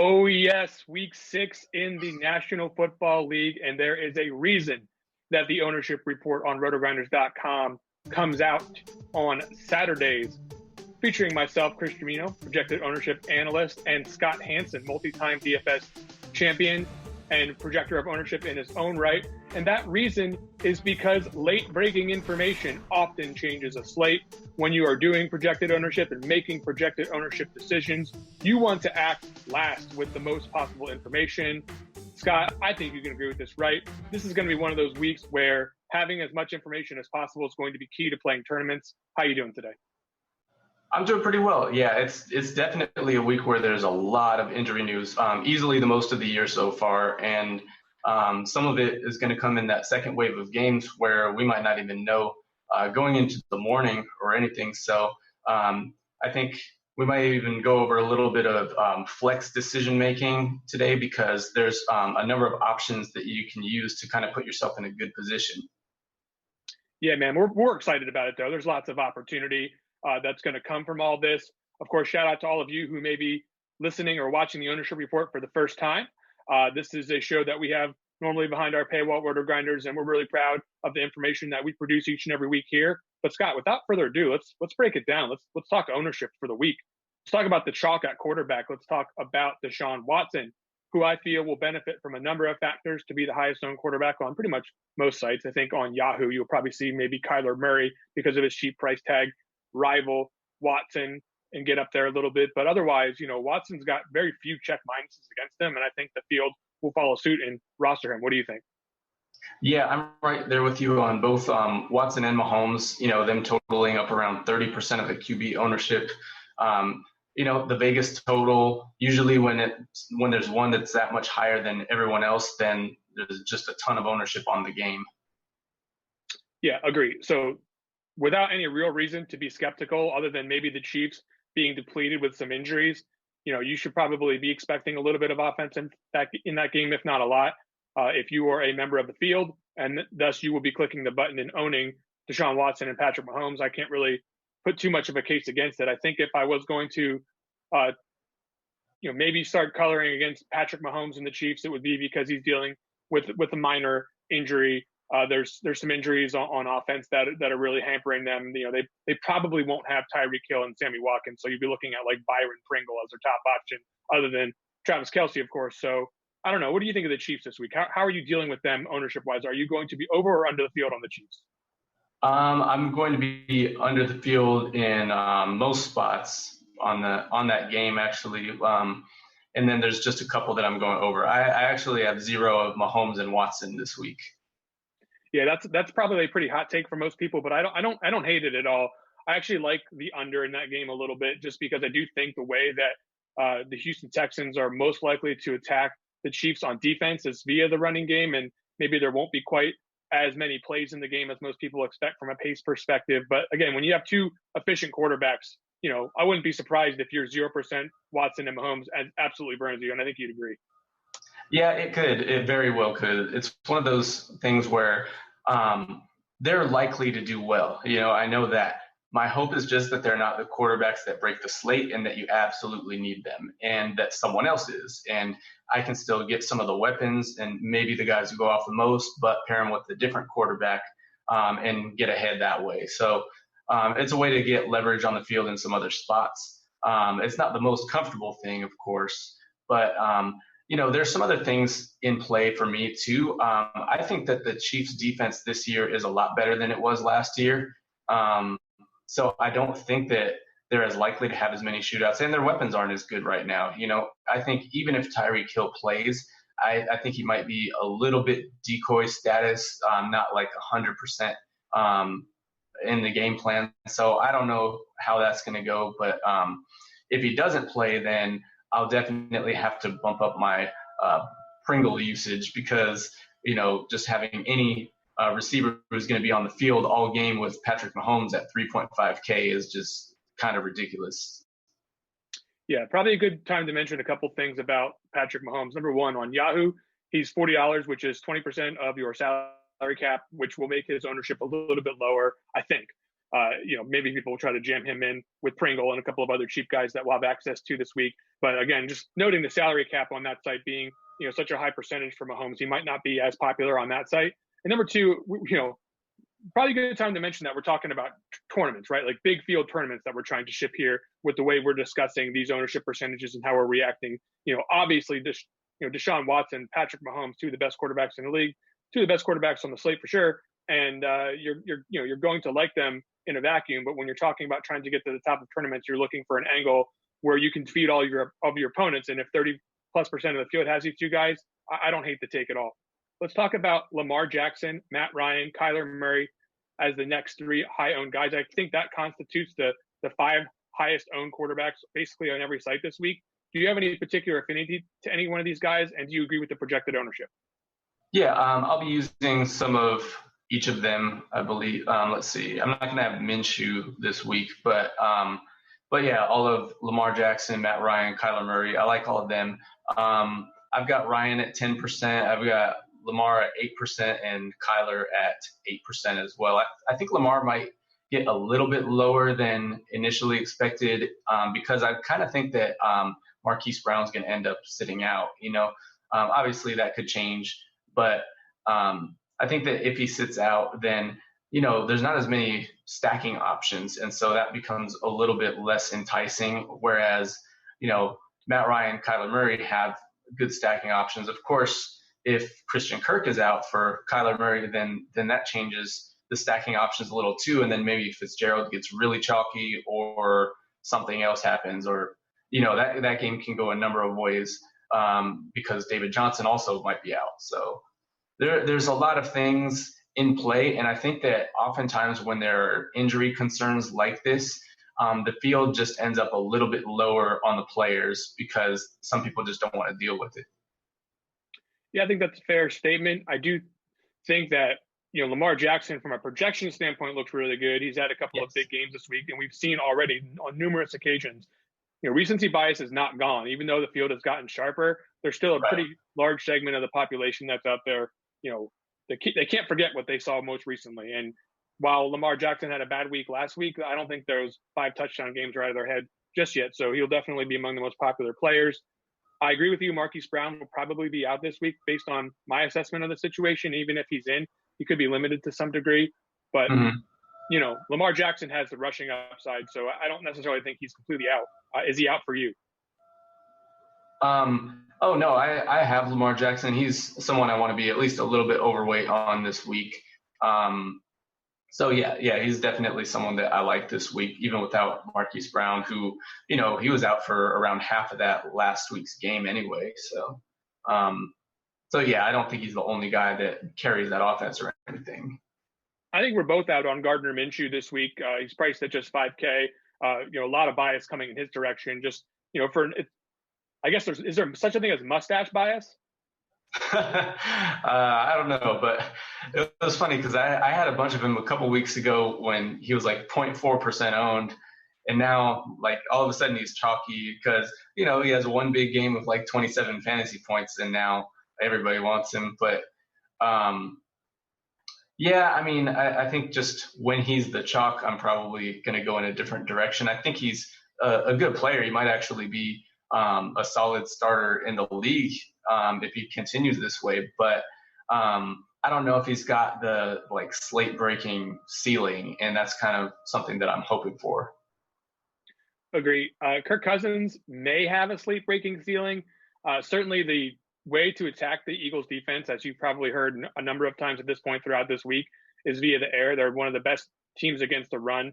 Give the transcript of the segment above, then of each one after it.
Oh, yes, week 6 in the National Football League, and there is a reason that the ownership report on RotoGrinders.com comes out on Saturdays, featuring myself, Chris Gimino, projected ownership analyst, and Scott Hanson, multi-time DFS champion and projector of ownership in his own right. And that reason is because late-breaking information often changes a slate. When you are doing projected ownership and making projected ownership decisions, you want to act last with the most possible information. Scott, I think you can agree with this, right? This is going to be one of those weeks where having as much information as possible is going to be key to playing tournaments. How are you doing today? I'm doing pretty well. Yeah, it's definitely a week where there's a lot of injury news, easily the most of the year so far. And some of it is going to come in that second wave of games where we might not even know going into the morning or anything. So I think we might even go over a little bit of flex decision making today because there's a number of options that you can use to kind of put yourself in a good position. Yeah, man, we're excited about it, though. There's lots of opportunity that's going to come from all this. Of course, shout out to all of you who may be listening or watching the ownership report for the first time. This is a show that we have normally behind our paywall, RotoGrinders, and we're really proud of the information that we produce each and every week here. But Scott, without further ado, let's break it down. Let's talk ownership for the week. Let's talk about the chalk at quarterback. Let's talk about Deshaun Watson, who I feel will benefit from a number of factors to be the highest owned quarterback on pretty much most sites. I think on Yahoo, you'll probably see maybe Kyler Murray because of his cheap price tag, rival Watson, and get up there a little bit. But otherwise, Watson's got very few check minuses against him, and I think the field will follow suit and roster him. What do you think? Yeah, I'm right there with you on both Watson and Mahomes, them totaling up around 30% of the QB ownership. The Vegas total, usually when there's one that's that much higher than everyone else, then there's just a ton of ownership on the game. Yeah, agree. So without any real reason to be skeptical, other than maybe the Chiefs being depleted with some injuries, you should probably be expecting a little bit of offense in that game, if not a lot, if you are a member of the field, and thus you will be clicking the button and owning Deshaun Watson and Patrick Mahomes. I can't really put too much of a case against it. I think if I was going to, maybe start coloring against Patrick Mahomes and the Chiefs, it would be because he's dealing with a minor injury. There's some injuries on offense that are really hampering them. They probably won't have Tyreek Hill and Sammy Watkins, so you'd be looking at like Byron Pringle as their top option, other than Travis Kelce, of course. So I don't know. What do you think of the Chiefs this week? How are you dealing with them ownership wise? Are you going to be over or under the field on the Chiefs? I'm going to be under the field in most spots on that game actually. And then there's just a couple that I'm going over. I actually have 0 of Mahomes and Watson this week. Yeah, that's probably a pretty hot take for most people, but I don't hate it at all. I actually like the under in that game a little bit, just because I do think the way that the Houston Texans are most likely to attack the Chiefs on defense is via the running game, and maybe there won't be quite as many plays in the game as most people expect from a pace perspective. But again, when you have two efficient quarterbacks, I wouldn't be surprised if your 0% Watson and Mahomes absolutely burns you, and I think you'd agree. Yeah, it could. It very well could. It's one of those things where they're likely to do well. I know that. My hope is just that they're not the quarterbacks that break the slate and that you absolutely need them, and that someone else is. And I can still get some of the weapons and maybe the guys who go off the most, but pair them with a different quarterback and get ahead that way. So it's a way to get leverage on the field in some other spots. It's not the most comfortable thing, of course, but there's some other things in play for me too. I think that the Chiefs defense this year is a lot better than it was last year. So I don't think that they're as likely to have as many shootouts, and their weapons aren't as good right now. I think even if Tyreek Hill plays, I think he might be a little bit decoy status, not like 100% in the game plan. So I don't know how that's going to go, but if he doesn't play, then I'll definitely have to bump up my Pringle usage because, just having any receiver who's going to be on the field all game with Patrick Mahomes at 3.5K is just kind of ridiculous. Yeah, probably a good time to mention a couple things about Patrick Mahomes. Number one, on Yahoo, he's $40, which is 20% of your salary cap, which will make his ownership a little bit lower, I think. Maybe people will try to jam him in with Pringle and a couple of other cheap guys that we'll have access to this week. But again, just noting the salary cap on that site being, such a high percentage for Mahomes, he might not be as popular on that site. And number two, probably a good time to mention that we're talking about tournaments, right? Like big field tournaments that we're trying to ship here with the way we're discussing these ownership percentages and how we're reacting. Obviously, Deshaun Watson, Patrick Mahomes, two of the best quarterbacks in the league, two of the best quarterbacks on the slate for sure. And you're going to like them in a vacuum. But when you're talking about trying to get to the top of tournaments, you're looking for an angle where you can feed all of your opponents. And if 30+% of the field has these two guys, I don't hate the take at all. Let's talk about Lamar Jackson, Matt Ryan, Kyler Murray as the next three high-owned guys. I think that constitutes the five highest-owned quarterbacks basically on every site this week. Do you have any particular affinity to any one of these guys, and do you agree with the projected ownership? Yeah, I'll be using some of each of them, I believe. Let's see. I'm not going to have Minshew this week, but yeah, all of Lamar Jackson, Matt Ryan, Kyler Murray, I like all of them. I've got Ryan at 10%. I've got Lamar at 8% and Kyler at 8% as well. I think Lamar might get a little bit lower than initially expected because I kind of think that Marquise Brown's going to end up sitting out. Obviously that could change, but I think that if he sits out, then there's not as many stacking options, and so that becomes a little bit less enticing. Whereas Matt Ryan, Kyler Murray have good stacking options. Of course, if Christian Kirk is out for Kyler Murray, then that changes the stacking options a little too. And then maybe Fitzgerald gets really chalky or something else happens, or that game can go a number of ways because David Johnson also might be out. So there's a lot of things in play. And I think that oftentimes when there are injury concerns like this, the field just ends up a little bit lower on the players because some people just don't want to deal with it. Yeah, I think that's a fair statement. I do think that, Lamar Jackson from a projection standpoint looks really good. He's had a couple of big games this week, and we've seen already on numerous occasions, recency bias is not gone. Even though the field has gotten sharper, there's still a pretty large segment of the population that's out there. They can't forget what they saw most recently. And while Lamar Jackson had a bad week last week, I don't think those 5 touchdown games are out of their head just yet. So he'll definitely be among the most popular players. I agree with you. Marquise Brown will probably be out this week based on my assessment of the situation. Even if he's in, he could be limited to some degree. But, Lamar Jackson has the rushing upside, so I don't necessarily think he's completely out. Is he out for you? Oh, no, I have Lamar Jackson. He's someone I want to be at least a little bit overweight on this week. So, yeah, he's definitely someone that I like this week, even without Marquise Brown, who, he was out for around half of that last week's game anyway. So, yeah, I don't think he's the only guy that carries that offense or anything. I think we're both out on Gardner Minshew this week. He's priced at just $5K. A lot of bias coming in his direction. Just, I guess is there such a thing as mustache bias? I don't know, but it was funny because I had a bunch of him a couple weeks ago when he was like 0.4% owned, and now like all of a sudden he's chalky because he has one big game with like 27 fantasy points, and now everybody wants him. But yeah, I mean, I think just when he's the chalk, I'm probably going to go in a different direction. I think he's a good player. He might actually be a solid starter in the league if he continues this way. But I don't know if he's got the like slate breaking ceiling, and that's kind of something that I'm hoping for. Agree. Kirk Cousins may have a slate breaking ceiling. Certainly the way to attack the Eagles defense, as you've probably heard a number of times at this point throughout this week, is via the air. They're one of the best teams against the run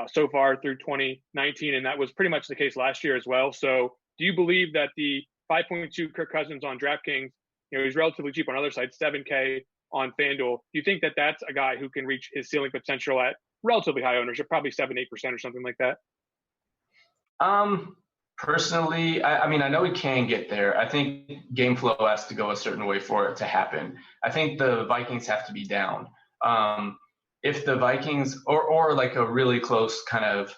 so far through 2019, and that was pretty much the case last year as well. So do you believe that the 5.2 Kirk Cousins on DraftKings, he's relatively cheap on other sites, $7K on FanDuel. Do you think that that's a guy who can reach his ceiling potential at relatively high ownership, probably 7-8% or something like that? Personally, I mean, I know he can get there. I think game flow has to go a certain way for it to happen. I think the Vikings have to be down. If the Vikings, or like a really close kind of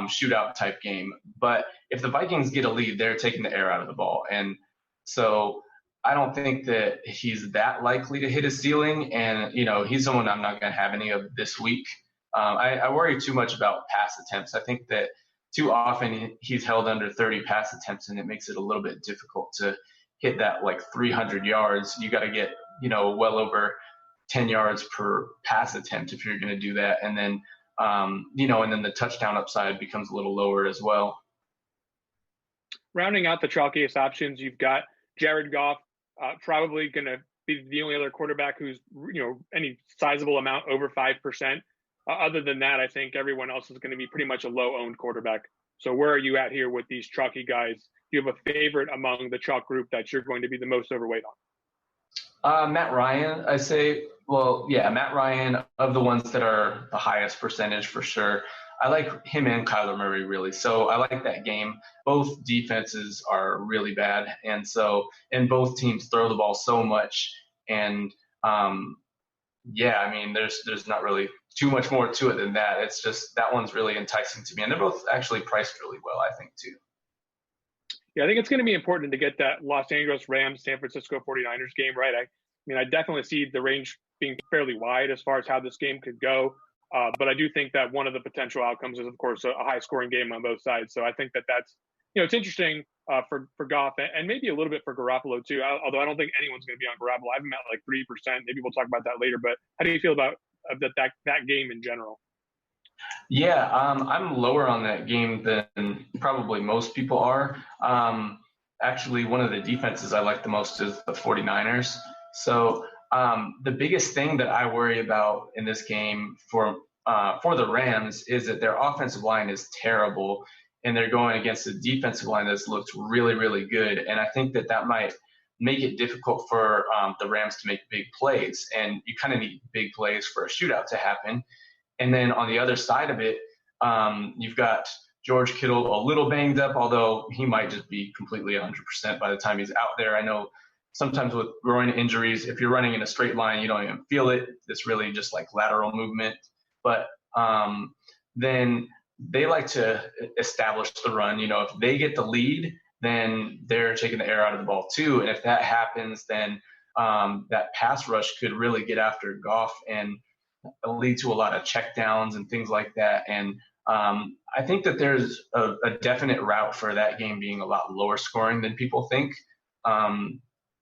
shootout type game, but if the Vikings get a lead, they're taking the air out of the ball. And so I don't think that he's that likely to hit his ceiling. And, he's someone I'm not going to have any of this week. I worry too much about pass attempts. I think that too often he's held under 30 pass attempts, and it makes it a little bit difficult to hit that like 300 yards. You got to get, well over 10 yards per pass attempt if you're going to do that. And then, and then the touchdown upside becomes a little lower as well. Rounding out the chalkiest options, you've got Jared Goff, probably going to be the only other quarterback who's, any sizable amount over 5%. Other than that, I think everyone else is going to be pretty much a low-owned quarterback. So where are you at here with these chalky guys? Do you have a favorite among the chalk group that you're going to be the most overweight on? Matt Ryan, I say. Well, yeah, Matt Ryan, of the ones that are the highest percentage for sure. I like him and Kyler Murray, really. So I like that game. Both defenses are really bad. And both teams throw the ball so much. And, there's not really too much more to it than that. It's just that one's really enticing to me. And they're both actually priced really well, I think, too. Yeah, I think it's going to be important to get that Los Angeles Rams, San Francisco 49ers game right. I definitely see the range being fairly wide as far as how this game could go. But I do think that one of the potential outcomes is, of course, a high-scoring game on both sides. So I think that's, it's interesting for Goff and maybe a little bit for Garoppolo too. Although I don't think anyone's going to be on Garoppolo. I have him at like 3%. Maybe we'll talk about that later. But how do you feel about that game in general? Yeah, I'm lower on that game than probably most people are. Actually, one of the defenses I like the most is the 49ers. So the biggest thing that I worry about in this game for the Rams is that their offensive line is terrible, and they're going against a defensive line that's looked really, really good. And I think that might make it difficult for the Rams to make big plays. And you kind of need big plays for a shootout to happen. And then on the other side of it, you've got George Kittle a little banged up, although he might just be completely 100% by the time he's out there. I know sometimes with groin injuries, if you're running in a straight line, you don't even feel it. It's really just like lateral movement. But then they like to establish the run. If they get the lead, then they're taking the air out of the ball too. And if that happens, then that pass rush could really get after Goff and lead to a lot of checkdowns and things like that. And I think that there's a definite route for that game being a lot lower scoring than people think.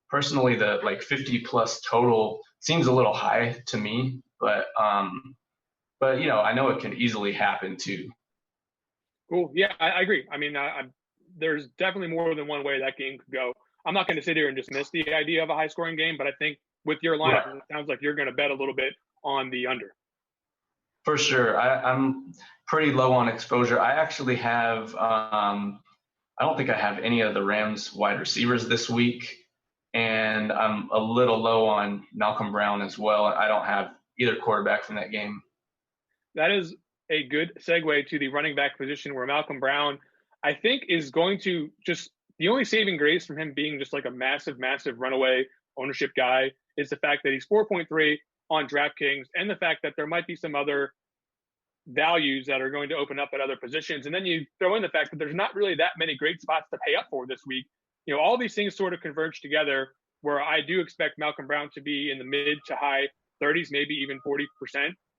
Personally, the like 50 plus total seems a little high to me, but I know it can easily happen too. Cool. Yeah, I agree. There's definitely more than one way that game could go. I'm not going to sit here and dismiss the idea of a high scoring game, but I think with your lineup, It sounds like you're going to bet a little bit on the under. For sure. I'm pretty low on exposure. I actually have, I don't think I have any of the Rams wide receivers this week. And I'm a little low on Malcolm Brown as well. I don't have either quarterback from that game. That is a good segue to the running back position where Malcolm Brown, I think, is going to just the only saving grace from him being just like a massive, massive runaway ownership guy is the fact that he's 4.3 on DraftKings and the fact that there might be some other values that are going to open up at other positions. And then you throw in the fact that there's not really that many great spots to pay up for this week. All these things sort of converge together where I do expect Malcolm Brown to be in the mid to high 30s, maybe even 40%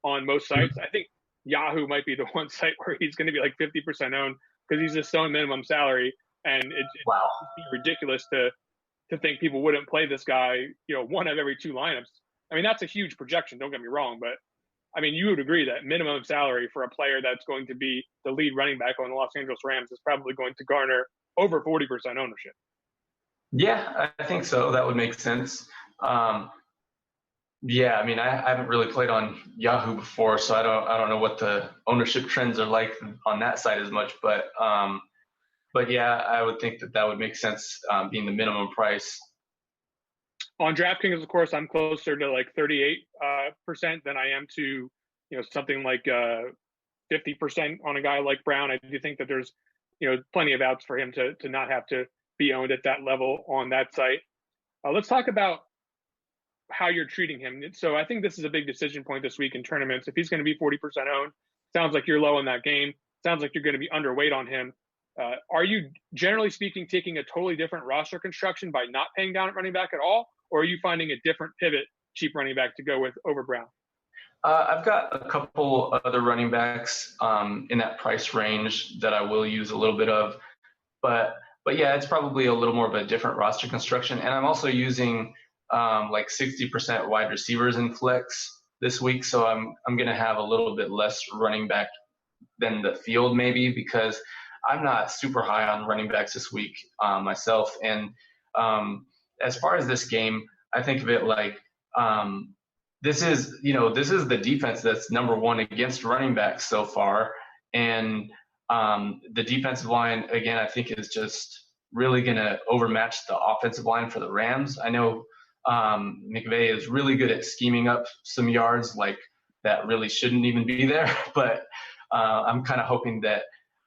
on most sites. I think Yahoo might be the one site where he's going to be like 50% owned because he's just so minimum salary. And it's ridiculous to think people wouldn't play this guy, one of every two lineups. That's a huge projection, don't get me wrong, but you would agree that minimum salary for a player that's going to be the lead running back on the Los Angeles Rams is probably going to garner over 40% ownership. Yeah, I think so. That would make sense. I haven't really played on Yahoo before, so I don't know what the ownership trends are like on that side as much, but yeah, I would think that would make sense, being the minimum price. On DraftKings, of course, I'm closer to like 38% than I am to, something like 50% on a guy like Brown. I do think that there's, plenty of outs for him to not have to be owned at that level on that site. Let's talk about how you're treating him. So I think this is a big decision point this week in tournaments. If he's going to be 40% owned, sounds like you're low in that game. Sounds like you're going to be underweight on him. Are you, generally speaking, taking a totally different roster construction by not paying down at running back at all? Or are you finding a different pivot, cheap running back to go with over Brown? I've got a couple other running backs in that price range that I will use a little bit of, but yeah, it's probably a little more of a different roster construction. And I'm also using like 60% wide receivers in flex this week, so I'm going to have a little bit less running back than the field maybe, because I'm not super high on running backs this week myself. And as far as this game, I think of it like this is the defense that's number one against running backs so far, and the defensive line again I think is just really going to overmatch the offensive line for the Rams. I know McVay is really good at scheming up some yards like that really shouldn't even be there, but I'm kind of hoping that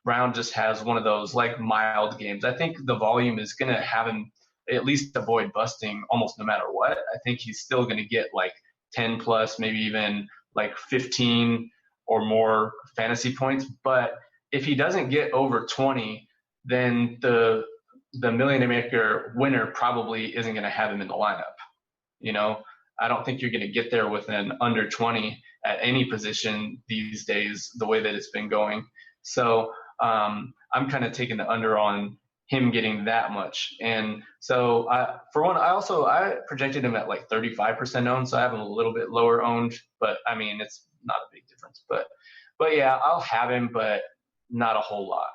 Brown just has one of those like mild games. I think the volume is going to have him at least avoid busting almost no matter what. I think he's still going to get like 10 plus, maybe even like 15 or more fantasy points. But if he doesn't get over 20, then the Millionaire Maker winner probably isn't going to have him in the lineup. You know, I don't think you're going to get there with an under 20 at any position these days, the way that it's been going. So I'm kind of taking the under on him getting that much. And so I projected him at like 35% owned. So I have him a little bit lower owned, but I mean, it's not a big difference, but yeah, I'll have him, but not a whole lot.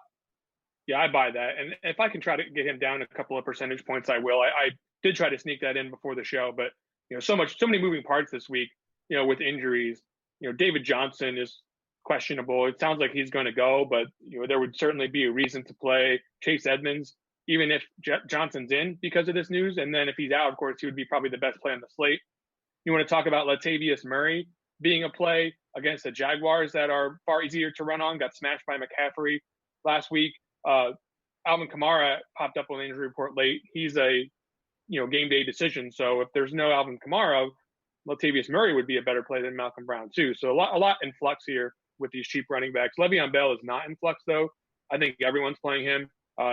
Yeah, I buy that. And if I can try to get him down a couple of percentage points, I will. I did try to sneak that in before the show, but so many moving parts this week, with injuries. David Johnson is questionable. It sounds like he's going to go, but there would certainly be a reason to play Chase Edmonds, even if Johnson's in because of this news. And then if he's out, of course, he would be probably the best play on the slate. You want to talk about Latavius Murray being a play against the Jaguars that are far easier to run on, got smashed by McCaffrey last week. Alvin Kamara popped up on the injury report late. He's a game day decision. So if there's no Alvin Kamara, Latavius Murray would be a better play than Malcolm Brown too. So a lot in flux here with these cheap running backs. Le'Veon Bell is not in flux though. I think everyone's playing him.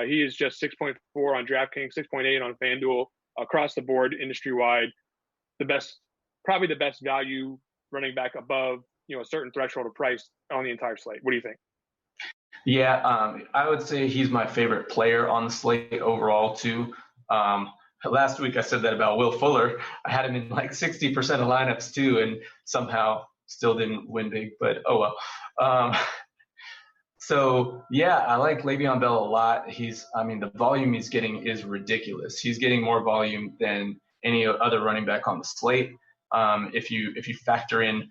He is just 6.4 on DraftKings, 6.8 on FanDuel, across the board, industry wide. Probably the best value running back above a certain threshold of price on the entire slate. What do you think? Yeah, I would say he's my favorite player on the slate overall too. Last week I said that about Will Fuller. I had him in like 60% of lineups too, and somehow still didn't win big, but oh well. So yeah, I like Le'Veon Bell a lot. The volume he's getting is ridiculous. He's getting more volume than any other running back on the slate. If you factor in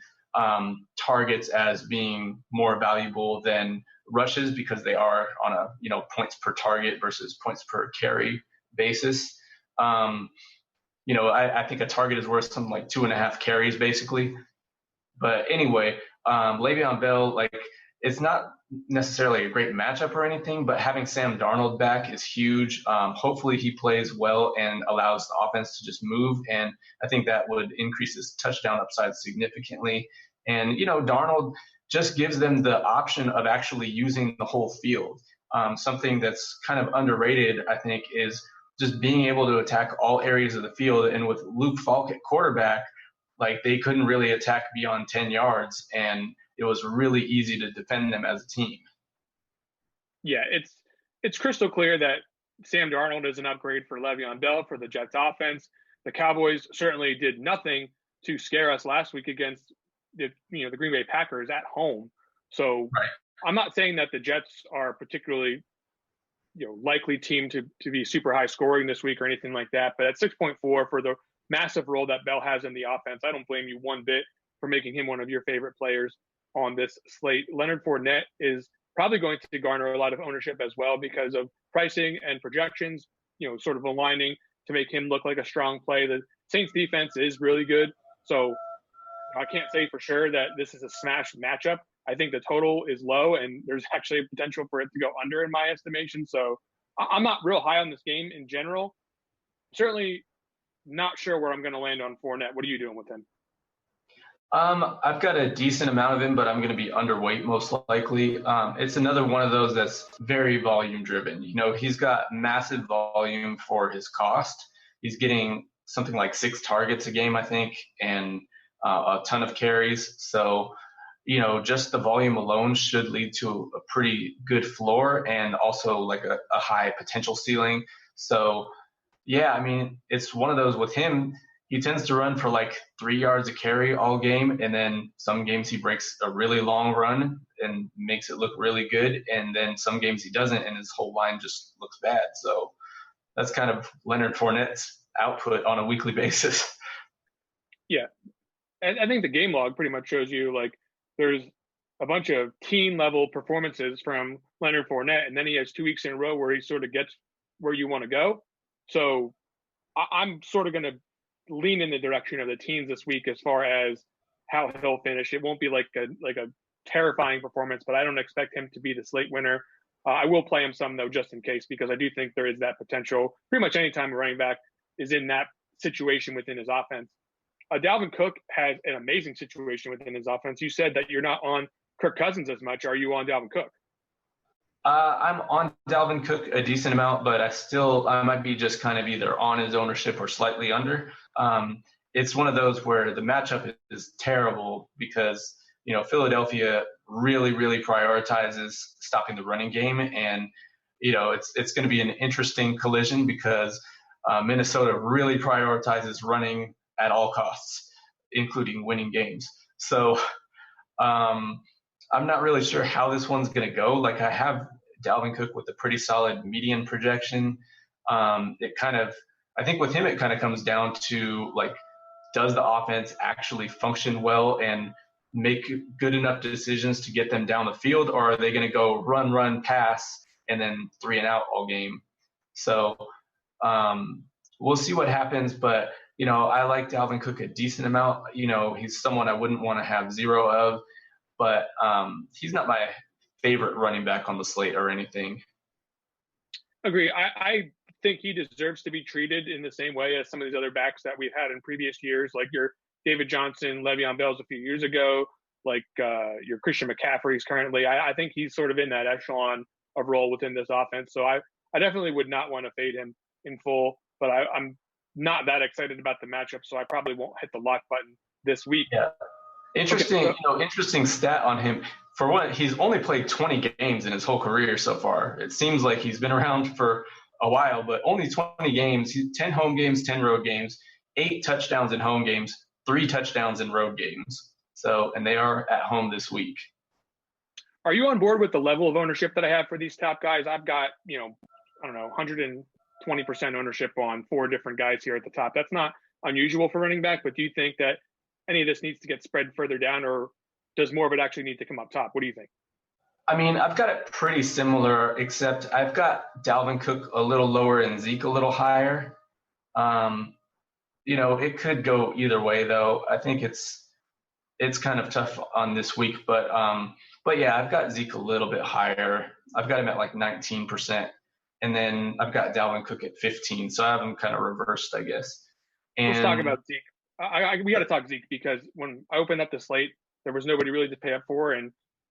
targets as being more valuable than rushes because they are on a points per target versus points per carry basis. I think a target is worth something like 2.5 carries basically. But anyway, Le'Veon Bell, it's not necessarily a great matchup or anything, but having Sam Darnold back is huge. Hopefully he plays well and allows the offense to just move. And I think that would increase his touchdown upside significantly. And, Darnold just gives them the option of actually using the whole field. Something that's kind of underrated, I think, is just being able to attack all areas of the field. And with Luke Falk at quarterback, they couldn't really attack beyond 10 yards. And it was really easy to defend them as a team. Yeah, it's crystal clear that Sam Darnold is an upgrade for Le'Veon Bell for the Jets offense. The Cowboys certainly did nothing to scare us last week against the Green Bay Packers at home. So right. I'm not saying that the Jets are particularly likely team to be super high scoring this week or anything like that. But at 6.4 for the massive role that Bell has in the offense, I don't blame you one bit for making him one of your favorite players on this slate. Leonard Fournette is probably going to garner a lot of ownership as well because of pricing and projections, sort of aligning to make him look like a strong play. The Saints defense is really good. So I can't say for sure that this is a smash matchup. I think the total is low and there's actually a potential for it to go under in my estimation. So I'm not real high on this game in general. Certainly not sure where I'm going to land on Fournette. What are you doing with him? I've got a decent amount of him, but I'm going to be underweight most likely. It's another one of those that's very volume driven. He's got massive volume for his cost. He's getting something like 6 targets a game, I think. And a ton of carries. So, just the volume alone should lead to a pretty good floor and also like a high potential ceiling. So, yeah, I mean, it's one of those with him. He tends to run for like 3 yards a carry all game. And then some games he breaks a really long run and makes it look really good. And then some games he doesn't, and his whole line just looks bad. So that's kind of Leonard Fournette's output on a weekly basis. Yeah. And I think the game log pretty much shows you like there's a bunch of team level performances from Leonard Fournette, and then he has 2 weeks in a row where he sort of gets where you want to go. So I'm sort of going to lean in the direction of the teams this week as far as how he'll finish. It won't be like a terrifying performance, but I don't expect him to be the slate winner. I will play him some though, just in case, because I do think there is that potential. Pretty much anytime a running back is in that situation within his offense. Dalvin Cook has an amazing situation within his offense. You said that you're not on Kirk Cousins as much. Are you on Dalvin Cook? I'm on Dalvin Cook a decent amount, but I might be just kind of either on his ownership or slightly under. It's one of those where the matchup is terrible because, Philadelphia really, really prioritizes stopping the running game. And, it's going to be an interesting collision because Minnesota really prioritizes running at all costs, including winning games. So I'm not really sure how this one's going to go. Like I have Dalvin Cook with a pretty solid median projection. I think with him, it kind of comes down to like, does the offense actually function well and make good enough decisions to get them down the field, or are they going to go run, pass, and then 3 and out all game? So we'll see what happens, but I like Dalvin Cook a decent amount. He's someone I wouldn't want to have 0 of, but he's not my favorite running back on the slate or anything. Agree. I think he deserves to be treated in the same way as some of these other backs that we've had in previous years, like your David Johnson, Le'Veon Bell's a few years ago, like your Christian McCaffrey's currently. I think he's sort of in that echelon of role within this offense. So I definitely would not want to fade him in full, but I'm not that excited about the matchup, so I probably won't hit the lock button this week. Yeah. Interesting, interesting stat on him. For one, he's only played 20 games in his whole career so far. It seems like he's been around for a while, but only 20 games. 10 home games, 10 road games, 8 touchdowns in home games, 3 touchdowns in road games. So, and they are at home this week. Are you on board with the level of ownership that I have for these top guys? I've got, 120% ownership on 4 different guys here at the top. That's not unusual for running back, but do you think that any of this needs to get spread further down, or does more of it actually need to come up top? What do you think? I mean, I've got it pretty similar, except I've got Dalvin Cook a little lower and Zeke a little higher. It could go either way, though. I think it's kind of tough on this week, but yeah, I've got Zeke a little bit higher. I've got him at like 19%, and then I've got Dalvin Cook at 15. So I have them kind of reversed, I guess. And let's talk about Zeke. We got to talk Zeke because when I opened up the slate, there was nobody really to pay up for, and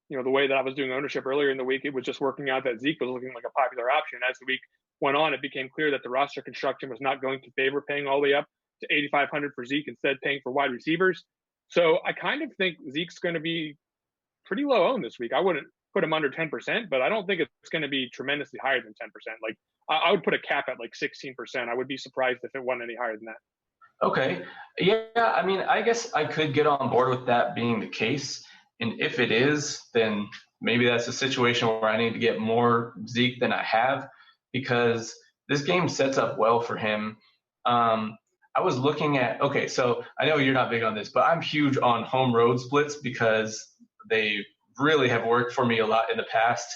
the way that I was doing ownership earlier in the week, it was just working out that Zeke was looking like a popular option. As the week went on, it became clear that the roster construction was not going to favor paying all the way up to 8,500 for Zeke, instead paying for wide receivers. So I kind of think Zeke's going to be pretty low owned this week. I wouldn't put him under 10%, but I don't think it's going to be tremendously higher than 10%. Like I would put a cap at like 16%. I would be surprised if it wasn't any higher than that. Okay. Yeah. I mean, I guess I could get on board with that being the case. And if it is, then maybe that's a situation where I need to get more Zeke than I have, because this game sets up well for him. I was looking at, okay, so I know you're not big on this, but I'm huge on home road splits because they really have worked for me a lot in the past.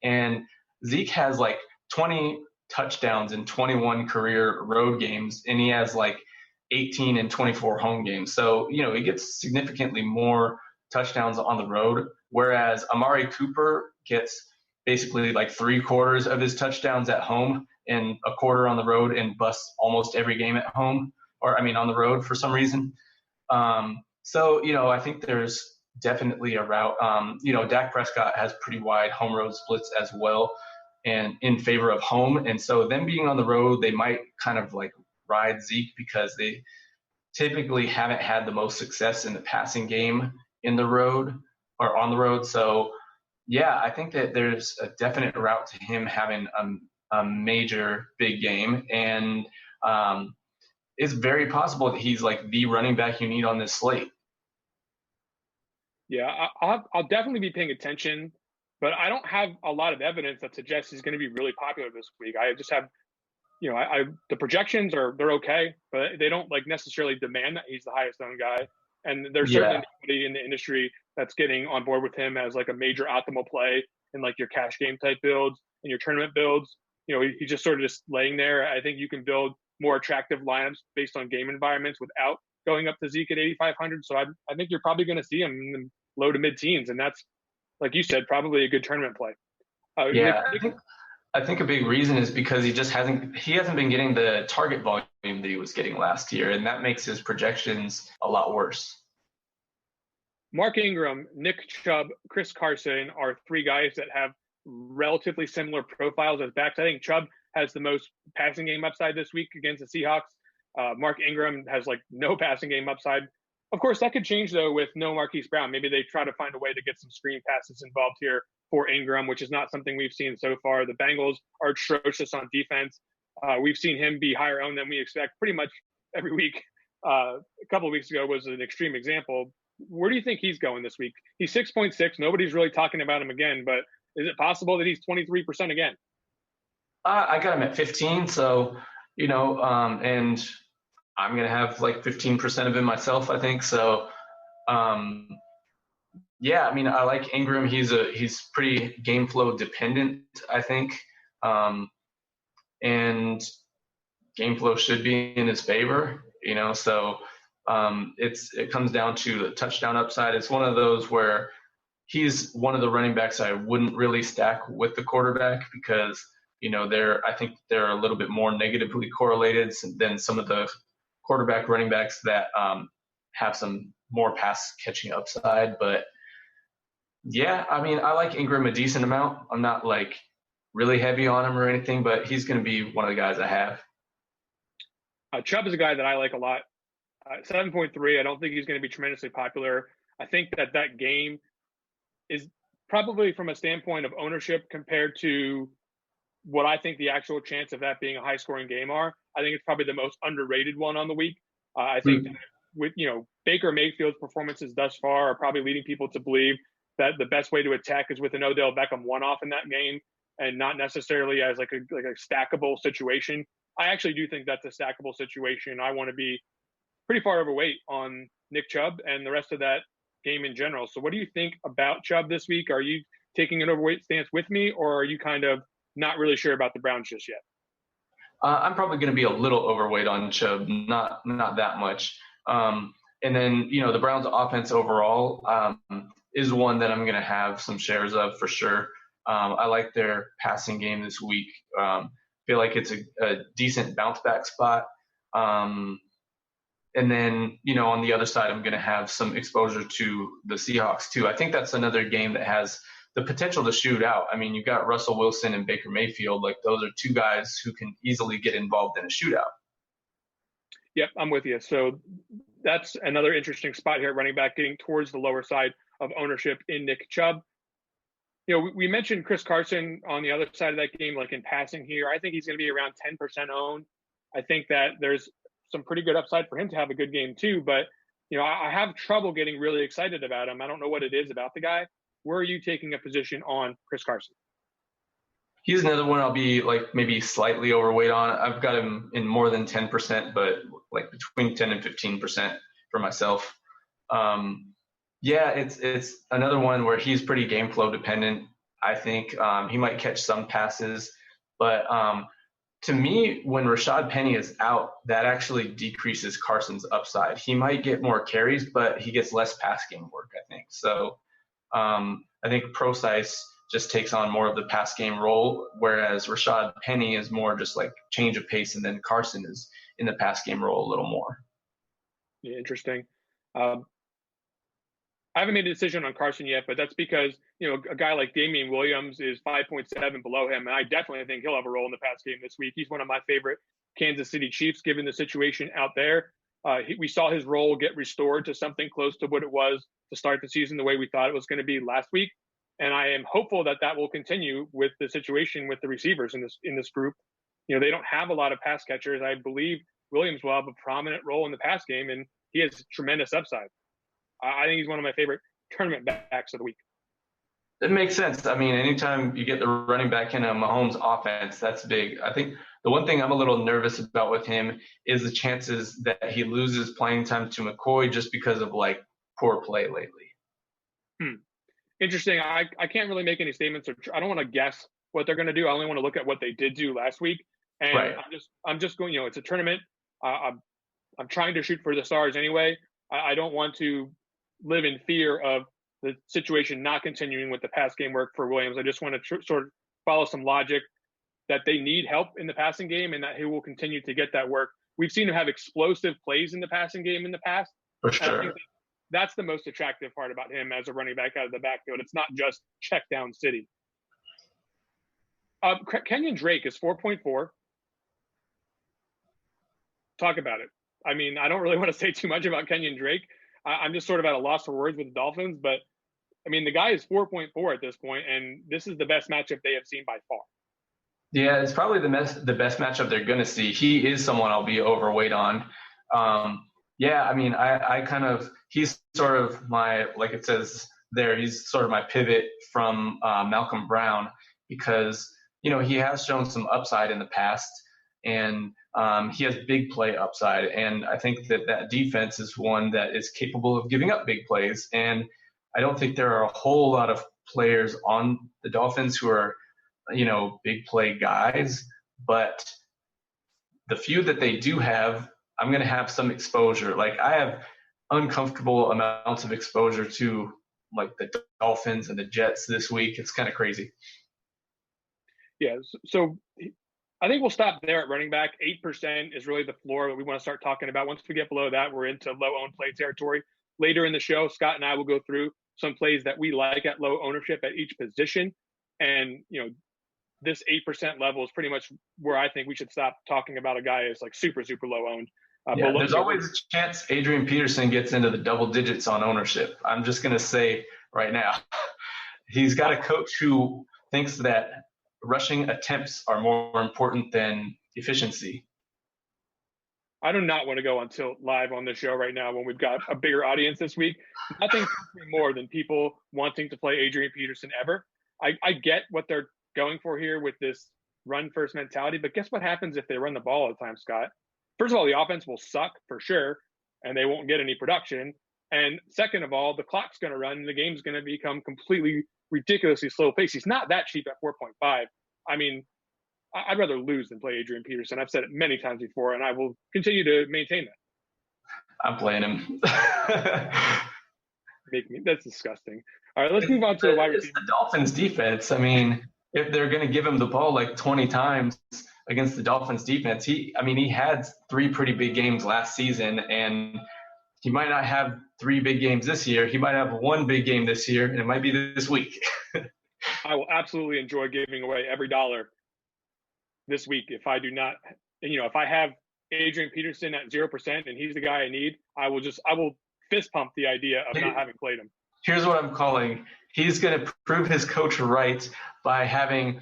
And Zeke has like 20 touchdowns in 21 career road games, and he has like 18 and 24 home games. So, he gets significantly more touchdowns on the road, whereas Amari Cooper gets basically like 3/4 of his touchdowns at home and a quarter on the road, and busts almost every game at home, on the road for some reason. So, I think there's definitely a route. Dak Prescott has pretty wide home road splits as well, and in favor of home. And so them being on the road, they might kind of like ride Zeke because they typically haven't had the most success in the passing game in the road or on the road. So, yeah, I think that there's a definite route to him having a major big game. And it's very possible that he's like the running back you need on this slate. Yeah, I'll definitely be paying attention, but I don't have a lot of evidence that suggests he's going to be really popular this week. I just have, the projections they're okay, but they don't like necessarily demand that he's the highest owned guy. And there's certainly nobody in the industry that's getting on board with him as like a major optimal play in like your cash game type builds and your tournament builds. He's just sort of just laying there. I think you can build more attractive lineups based on game environments without going up to Zeke at 8,500. So I think you're probably going to see him in the low to mid teens. And that's, like you said, probably a good tournament play. I think a big reason is because he hasn't been getting the target volume that he was getting last year. And that makes his projections a lot worse. Mark Ingram, Nick Chubb, Chris Carson are three guys that have relatively similar profiles as backs. I think Chubb has the most passing game upside this week against the Seahawks. Mark Ingram has like no passing game upside. Of course, that could change though with no Marquise Brown. Maybe they try to find a way to get some screen passes involved here for Ingram, which is not something we've seen so far. The Bengals are atrocious on defense. We've seen him be higher owned than we expect pretty much every week. A couple of weeks ago was an extreme example. Where do you think he's going this week? He's 6.6. Nobody's really talking about him again, but is it possible that he's 23% again? I got him at 15. So, and I'm going to have like 15% of him myself, I think. So, yeah, I mean, I like Ingram. He's pretty game flow dependent, I think. And game flow should be in his favor, so it comes down to the touchdown upside. It's one of those where he's one of the running backs I wouldn't really stack with the quarterback because, I think they're a little bit more negatively correlated than some of the quarterback running backs that have some more pass catching upside. But yeah, I mean, I like Ingram a decent amount. I'm not like really heavy on him or anything, but he's going to be one of the guys I have. Chubb is a guy that I like a lot. 7.3, I don't think he's going to be tremendously popular. I think that game is probably from a standpoint of ownership compared to what I think the actual chance of that being a high-scoring game are. I think it's probably the most underrated one on the week. I think that with, Baker Mayfield's performances thus far are probably leading people to believe that the best way to attack is with an Odell Beckham one-off in that game and not necessarily as like a stackable situation. I actually do think that's a stackable situation. I want to be pretty far overweight on Nick Chubb and the rest of that game in general. So what do you think about Chubb this week? Are you taking an overweight stance with me, or are you kind of not really sure about the Browns just yet? I'm probably going to be a little overweight on Chubb, not that much. And then, the Browns offense overall is one that I'm going to have some shares of for sure. I like their passing game this week. Feel like it's a decent bounce back spot. And then, on the other side, I'm going to have some exposure to the Seahawks too. I think that's another game that has the potential to shoot out. I mean, you've got Russell Wilson and Baker Mayfield. Like, those are two guys who can easily get involved in a shootout. Yep, I'm with you. So that's another interesting spot here at running back, getting towards the lower side of ownership in Nick Chubb. We mentioned Chris Carson on the other side of that game, like in passing here. I think he's going to be around 10% owned. I think that there's some pretty good upside for him to have a good game too. But, I have trouble getting really excited about him. I don't know what it is about the guy. Where are you taking a position on Chris Carson? He's another one I'll be like maybe slightly overweight on. I've got him in more than 10%, but like between 10 and 15% for myself. Yeah, it's another one where he's pretty game flow dependent. I think he might catch some passes, but to me, when Rashad Penny is out, that actually decreases Carson's upside. He might get more carries, but he gets less pass game work, I think. So I think Procise just takes on more of the pass game role, whereas Rashad Penny is more just like change of pace, and then Carson is in the pass game role a little more. Yeah, interesting. I haven't made a decision on Carson yet, but that's because, a guy like Damian Williams is 5.7 below him. And I definitely think he'll have a role in the pass game this week. He's one of my favorite Kansas City Chiefs, given the situation out there. We saw his role get restored to something close to what it was to start the season, the way we thought it was going to be last week. And I am hopeful that that will continue with the situation with the receivers in this group. They don't have a lot of pass catchers. I believe Williams will have a prominent role in the pass game, and he has tremendous upside. I think he's one of my favorite tournament backs of the week. It makes sense. I mean, anytime you get the running back in a Mahomes offense, that's big. I think the one thing I'm a little nervous about with him is the chances that he loses playing time to McCoy just because of poor play lately. Interesting. I can't really make any statements, or I don't want to guess what they're going to do. I only want to look at what they did do last week. And right. I'm just going, it's a tournament. I'm trying to shoot for the stars anyway. I don't want to live in fear of the situation not continuing with the pass game work for Williams. I just want to sort of follow some logic that they need help in the passing game and that he will continue to get that work. We've seen him have explosive plays in the passing game in the past. For sure. I think that's the most attractive part about him as a running back out of the backfield. It's not just check down city. Kenyon Drake is 4.4. Talk about it. I mean, I don't really want to say too much about Kenyon Drake. I'm just sort of at a loss for words with the Dolphins, but I mean, the guy is 4.4 at this point, and this is the best matchup they have seen by far. Yeah, it's probably the best matchup they're going to see. He is someone I'll be overweight on. Yeah, I mean, he's sort of my, like it says there, he's sort of my pivot from Malcolm Brown because, he has shown some upside in the past, and he has big play upside. And I think that defense is one that is capable of giving up big plays. And I don't think there are a whole lot of players on the Dolphins who are, big play guys, but the few that they do have, I'm going to have some exposure. I have uncomfortable amounts of exposure to the Dolphins and the Jets this week. It's kind of crazy. Yeah. So I think we'll stop there at running back. 8% is really the floor that we want to start talking about. Once we get below that, we're into low owned play territory. Later in the show, Scott and I will go through some plays that we like at low ownership at each position. And, this 8% level is pretty much where I think we should stop talking about a guy as super, super low owned. There's always a chance Adrian Peterson gets into the double digits on ownership. I'm just going to say right now, he's got a coach who thinks that rushing attempts are more important than efficiency. I do not want to go on tilt live on the show right now when we've got a bigger audience this week. Nothing hurts me more than people wanting to play Adrian Peterson ever. I get what they're going for here with this run first mentality, but guess what happens if they run the ball all the time, Scott? First of all, the offense will suck for sure, and they won't get any production. And second of all, the clock's going to run, and the game's going to become completely ridiculously slow pace. He's not that cheap at 4.5. I mean, I'd rather lose than play Adrian Peterson. I've said it many times before, and I will continue to maintain that. I'm playing him. That's disgusting. All right, let's move on to the wide receiver. It's the Dolphins defense. I mean, if they're going to give him the ball 20 times against the Dolphins defense, he had 3 pretty big games last season, and he might not have 3 big games this year. He might have 1 big game this year, and it might be this week. I will absolutely enjoy giving away every dollar this week. If I do not, if I have Adrian Peterson at 0% and he's the guy I need, I will fist pump the idea of not having played him. Here's what I'm calling. He's going to prove his coach right by having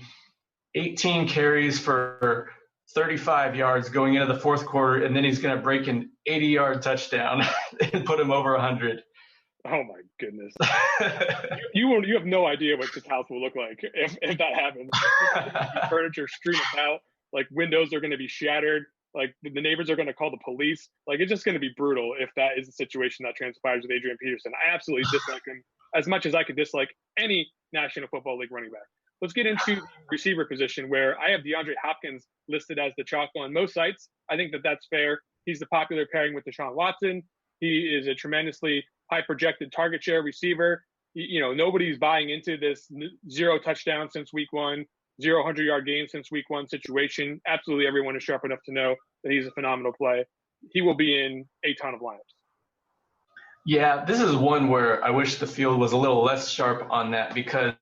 18 carries for 35 yards going into the fourth quarter, and then he's going to break an 80-yard touchdown and put him over 100. Oh my goodness! you have no idea what this house will look like if that happens. Furniture strewn about, windows are going to be shattered. The neighbors are going to call the police. It's just going to be brutal if that is the situation that transpires with Adrian Peterson. I absolutely dislike him as much as I could dislike any National Football League running back. Let's get into the receiver position, where I have DeAndre Hopkins listed as the chalk on most sites. I think that's fair. He's the popular pairing with Deshaun Watson. He is a tremendously high projected target share receiver. Nobody's buying into this 0 touchdown since week 1. 0 100-yard game since week 1 situation. Absolutely everyone is sharp enough to know that he's a phenomenal play. He will be in a ton of lineups. Yeah, this is one where I wish the field was a little less sharp on that, because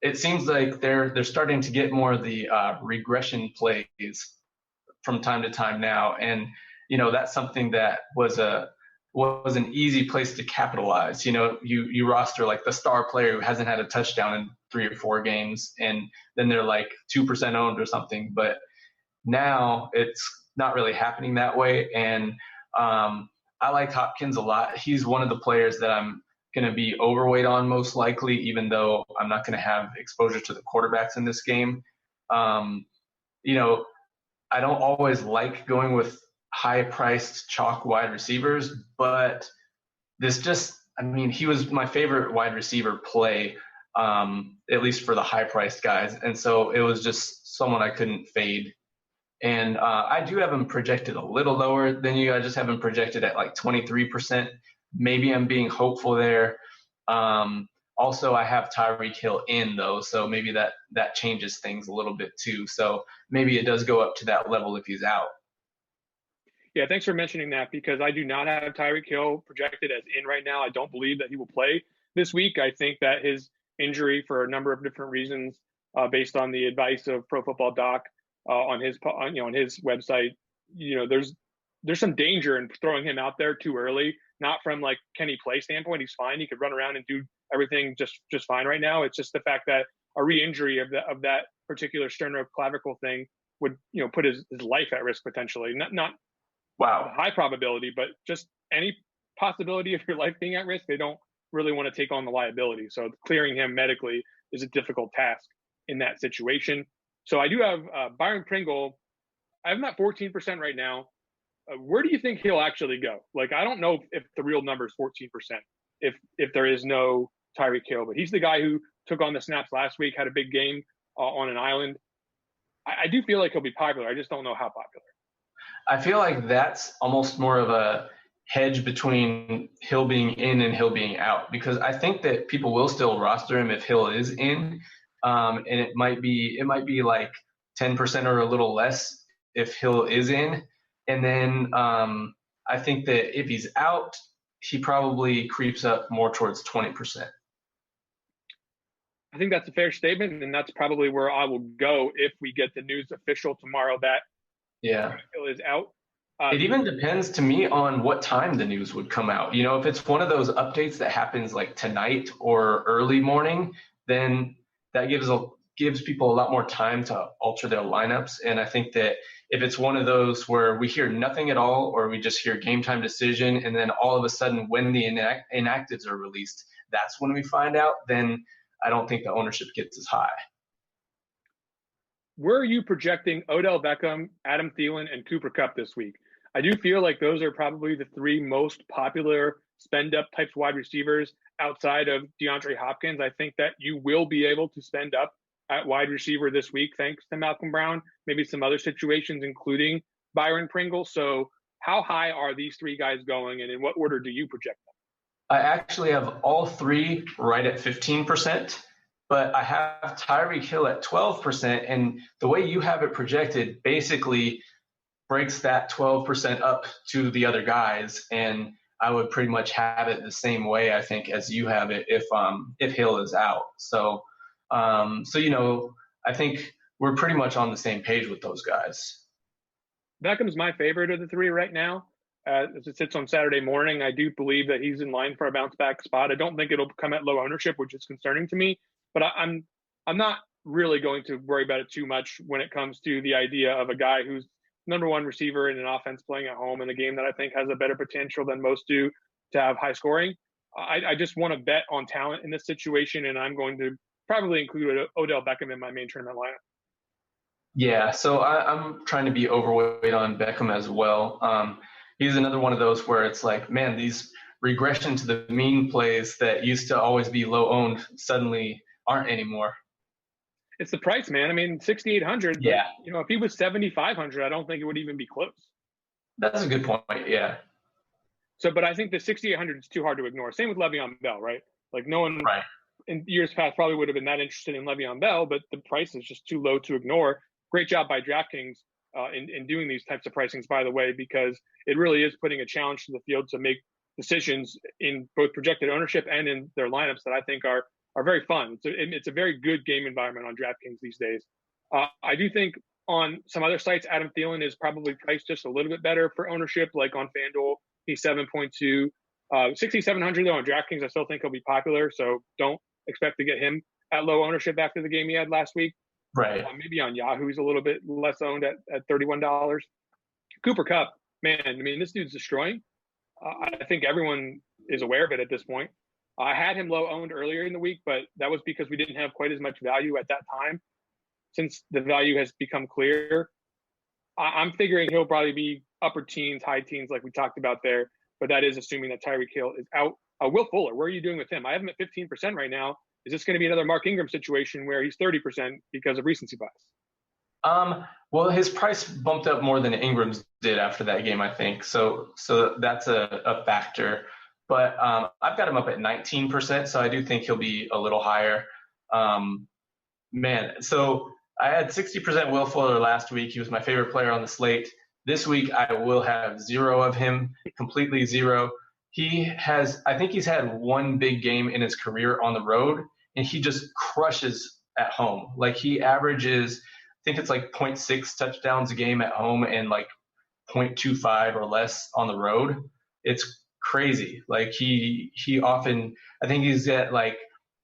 it seems like they're starting to get more of the regression plays from time to time now. And that's something that was an easy place to capitalize. You roster like the star player who hasn't had a touchdown in 3 or 4 games, and then they're like 2% owned or something. But now it's not really happening that way. And I like Hopkins a lot. He's one of the players that I'm going to be overweight on most likely, even though I'm not going to have exposure to the quarterbacks in this game. I don't always like going with high-priced chalk wide receivers, but he was my favorite wide receiver play, at least for the high-priced guys. And so it was just someone I couldn't fade. And I do have him projected a little lower than you. I just have him projected at like 23%. Maybe I'm being hopeful there. Also, I have Tyreek Hill in, though, so maybe that changes things a little bit too. So maybe it does go up to that level if he's out. Yeah, thanks for mentioning that, because I do not have Tyreek Hill projected as in right now. I don't believe that he will play this week. I think that his injury, for a number of different reasons, based on the advice of Pro Football Doc on his website, there's some danger in throwing him out there too early. Not from like can he play standpoint, he's fine. He could run around and do everything just fine right now. It's just the fact that a re-injury of that particular sternoclavicle thing would put his life at risk potentially. Not wow, high probability, but just any possibility of your life being at risk, they don't really want to take on the liability. So clearing him medically is a difficult task in that situation. So I do have Byron Pringle. I have him at 14% right now. Where do you think he'll actually go? Like, I don't know if the real number is 14%, if there is no Tyreek Hill, but he's the guy who took on the snaps last week, had a big game on an island. I do feel like he'll be popular. I just don't know how popular. I feel like that's almost more of a hedge between Hill being in and Hill being out, because I think that people will still roster him if Hill is in, and it might be like 10% or a little less if Hill is in, and then I think that if he's out, he probably creeps up more towards 20%. I think that's a fair statement, and that's probably where I will go if we get the news official tomorrow that Hill is out. It even depends to me on what time the news would come out. If it's one of those updates that happens like tonight or early morning, then that gives people a lot more time to alter their lineups. And I think that if it's one of those where we hear nothing at all, or we just hear game time decision, and then all of a sudden when the inactives are released, that's when we find out, then I don't think the ownership gets as high. Where are you projecting Odell Beckham, Adam Thielen, and Cooper Kupp this week? I do feel like those are probably the 3 most popular spend-up types wide receivers outside of DeAndre Hopkins. I think that you will be able to spend up at wide receiver this week thanks to Malcolm Brown, maybe some other situations, including Byron Pringle. So how high are these 3 guys going, and in what order do you project them? I actually have all 3 right at 15%. But I have Tyreek Hill at 12%, and the way you have it projected basically breaks that 12% up to the other guys, and I would pretty much have it the same way, I think, as you have it if Hill is out. So I think we're pretty much on the same page with those guys. Beckham's my favorite of the 3 right now. As it sits on Saturday morning, I do believe that he's in line for a bounce back spot. I don't think it'll come at low ownership, which is concerning to me. But I'm not really going to worry about it too much when it comes to the idea of a guy who's number 1 receiver in an offense playing at home in a game that I think has a better potential than most do to have high scoring. I just want to bet on talent in this situation, and I'm going to probably include Odell Beckham in my main tournament lineup. Yeah, so I'm trying to be overweight on Beckham as well. He's another one of those where it's like, man, these regression to the mean plays that used to always be low owned suddenly aren't anymore. It's the price, man. I mean, 6,800. Yeah. But, if he was 7,500, I don't think it would even be close. That's a good point. Yeah. So, but I think the 6,800 is too hard to ignore. Same with Le'Veon Bell, right? Like no one in years past probably would have been that interested in Le'Veon Bell, but the price is just too low to ignore. Great job by DraftKings in doing these types of pricings, by the way, because it really is putting a challenge to the field to make decisions in both projected ownership and in their lineups that I think are very fun. It's a very good game environment on DraftKings these days. I do think On some other sites, Adam Thielen is probably priced just a little bit better for ownership, like on FanDuel, he's 7.2. 6,700 though on DraftKings, I still think he'll be popular, so don't expect to get him at low ownership after the game he had last week. Right. Maybe on Yahoo, he's a little bit less owned at $31. Cooper Kupp, man, I mean, this dude's destroying. I think everyone is aware of it at this point. I had him low owned earlier in the week, but that was because we didn't have quite as much value at that time. Since the value has become clear, I'm figuring he'll probably be upper teens, high teens, like we talked about there. But that is assuming that Tyreek Hill is out. Will Fuller, where are you doing with him? I have him at 15% right now. Is this going to be another Mark Ingram situation where he's 30% because of recency bias? Well, his price bumped up more than Ingram's did after that game, I think. So that's a factor. But I've got him up at 19%, so I do think he'll be a little higher. So I had 60% Will Fuller last week. He was my favorite player on the slate. This week, I will have 0 of him, completely 0. I think he's had one big game in his career on the road, and he just crushes at home. Like he averages, I think it's like 0.6 touchdowns a game at home and like 0.25 or less on the road. It's crazy. Like he often, I think he's at like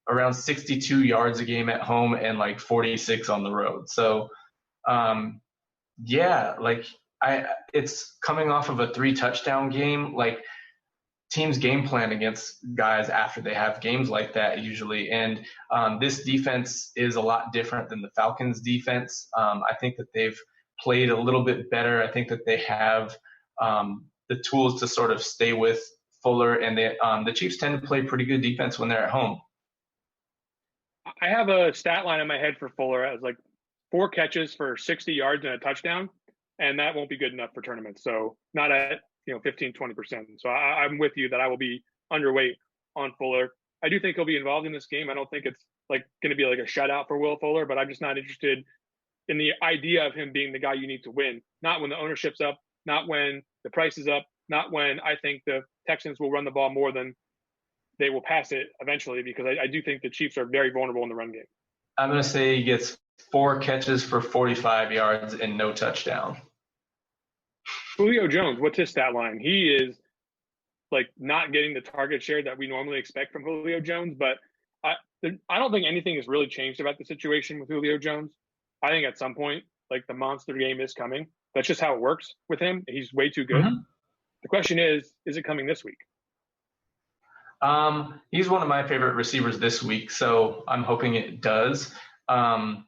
around 62 yards a game at home and like 46 on the road. So, it's coming off of a 3 touchdown game. Like teams game plan against guys after they have games like that usually. And this defense is a lot different than the Falcons defense. I think that they've played a little bit better. I think that they have the tools to sort of stay with Fuller, and the Chiefs tend to play pretty good defense when they're at home. I have a stat line in my head for Fuller as like 4 catches for 60 yards and a touchdown, and that won't be good enough for tournaments. So not at 15, 20%. So I'm with you that I will be underweight on Fuller. I do think he'll be involved in this game. I don't think it's like going to be like a shutout for Will Fuller, but I'm just not interested in the idea of him being the guy you need to win. Not when the ownership's up, not when the price is up, not when I think the Texans will run the ball more than they will pass it eventually, because I do think the Chiefs are very vulnerable in the run game. I'm going to say he gets 4 catches for 45 yards and no touchdown. Julio Jones, what's his stat line? He is like not getting the target share that we normally expect from Julio Jones, but I don't think anything has really changed about the situation with Julio Jones. I think at some point, like the monster game is coming. That's just how it works with him. He's way too good. Mm-hmm. The question is it coming this week? He's one of my favorite receivers this week, so I'm hoping it does. I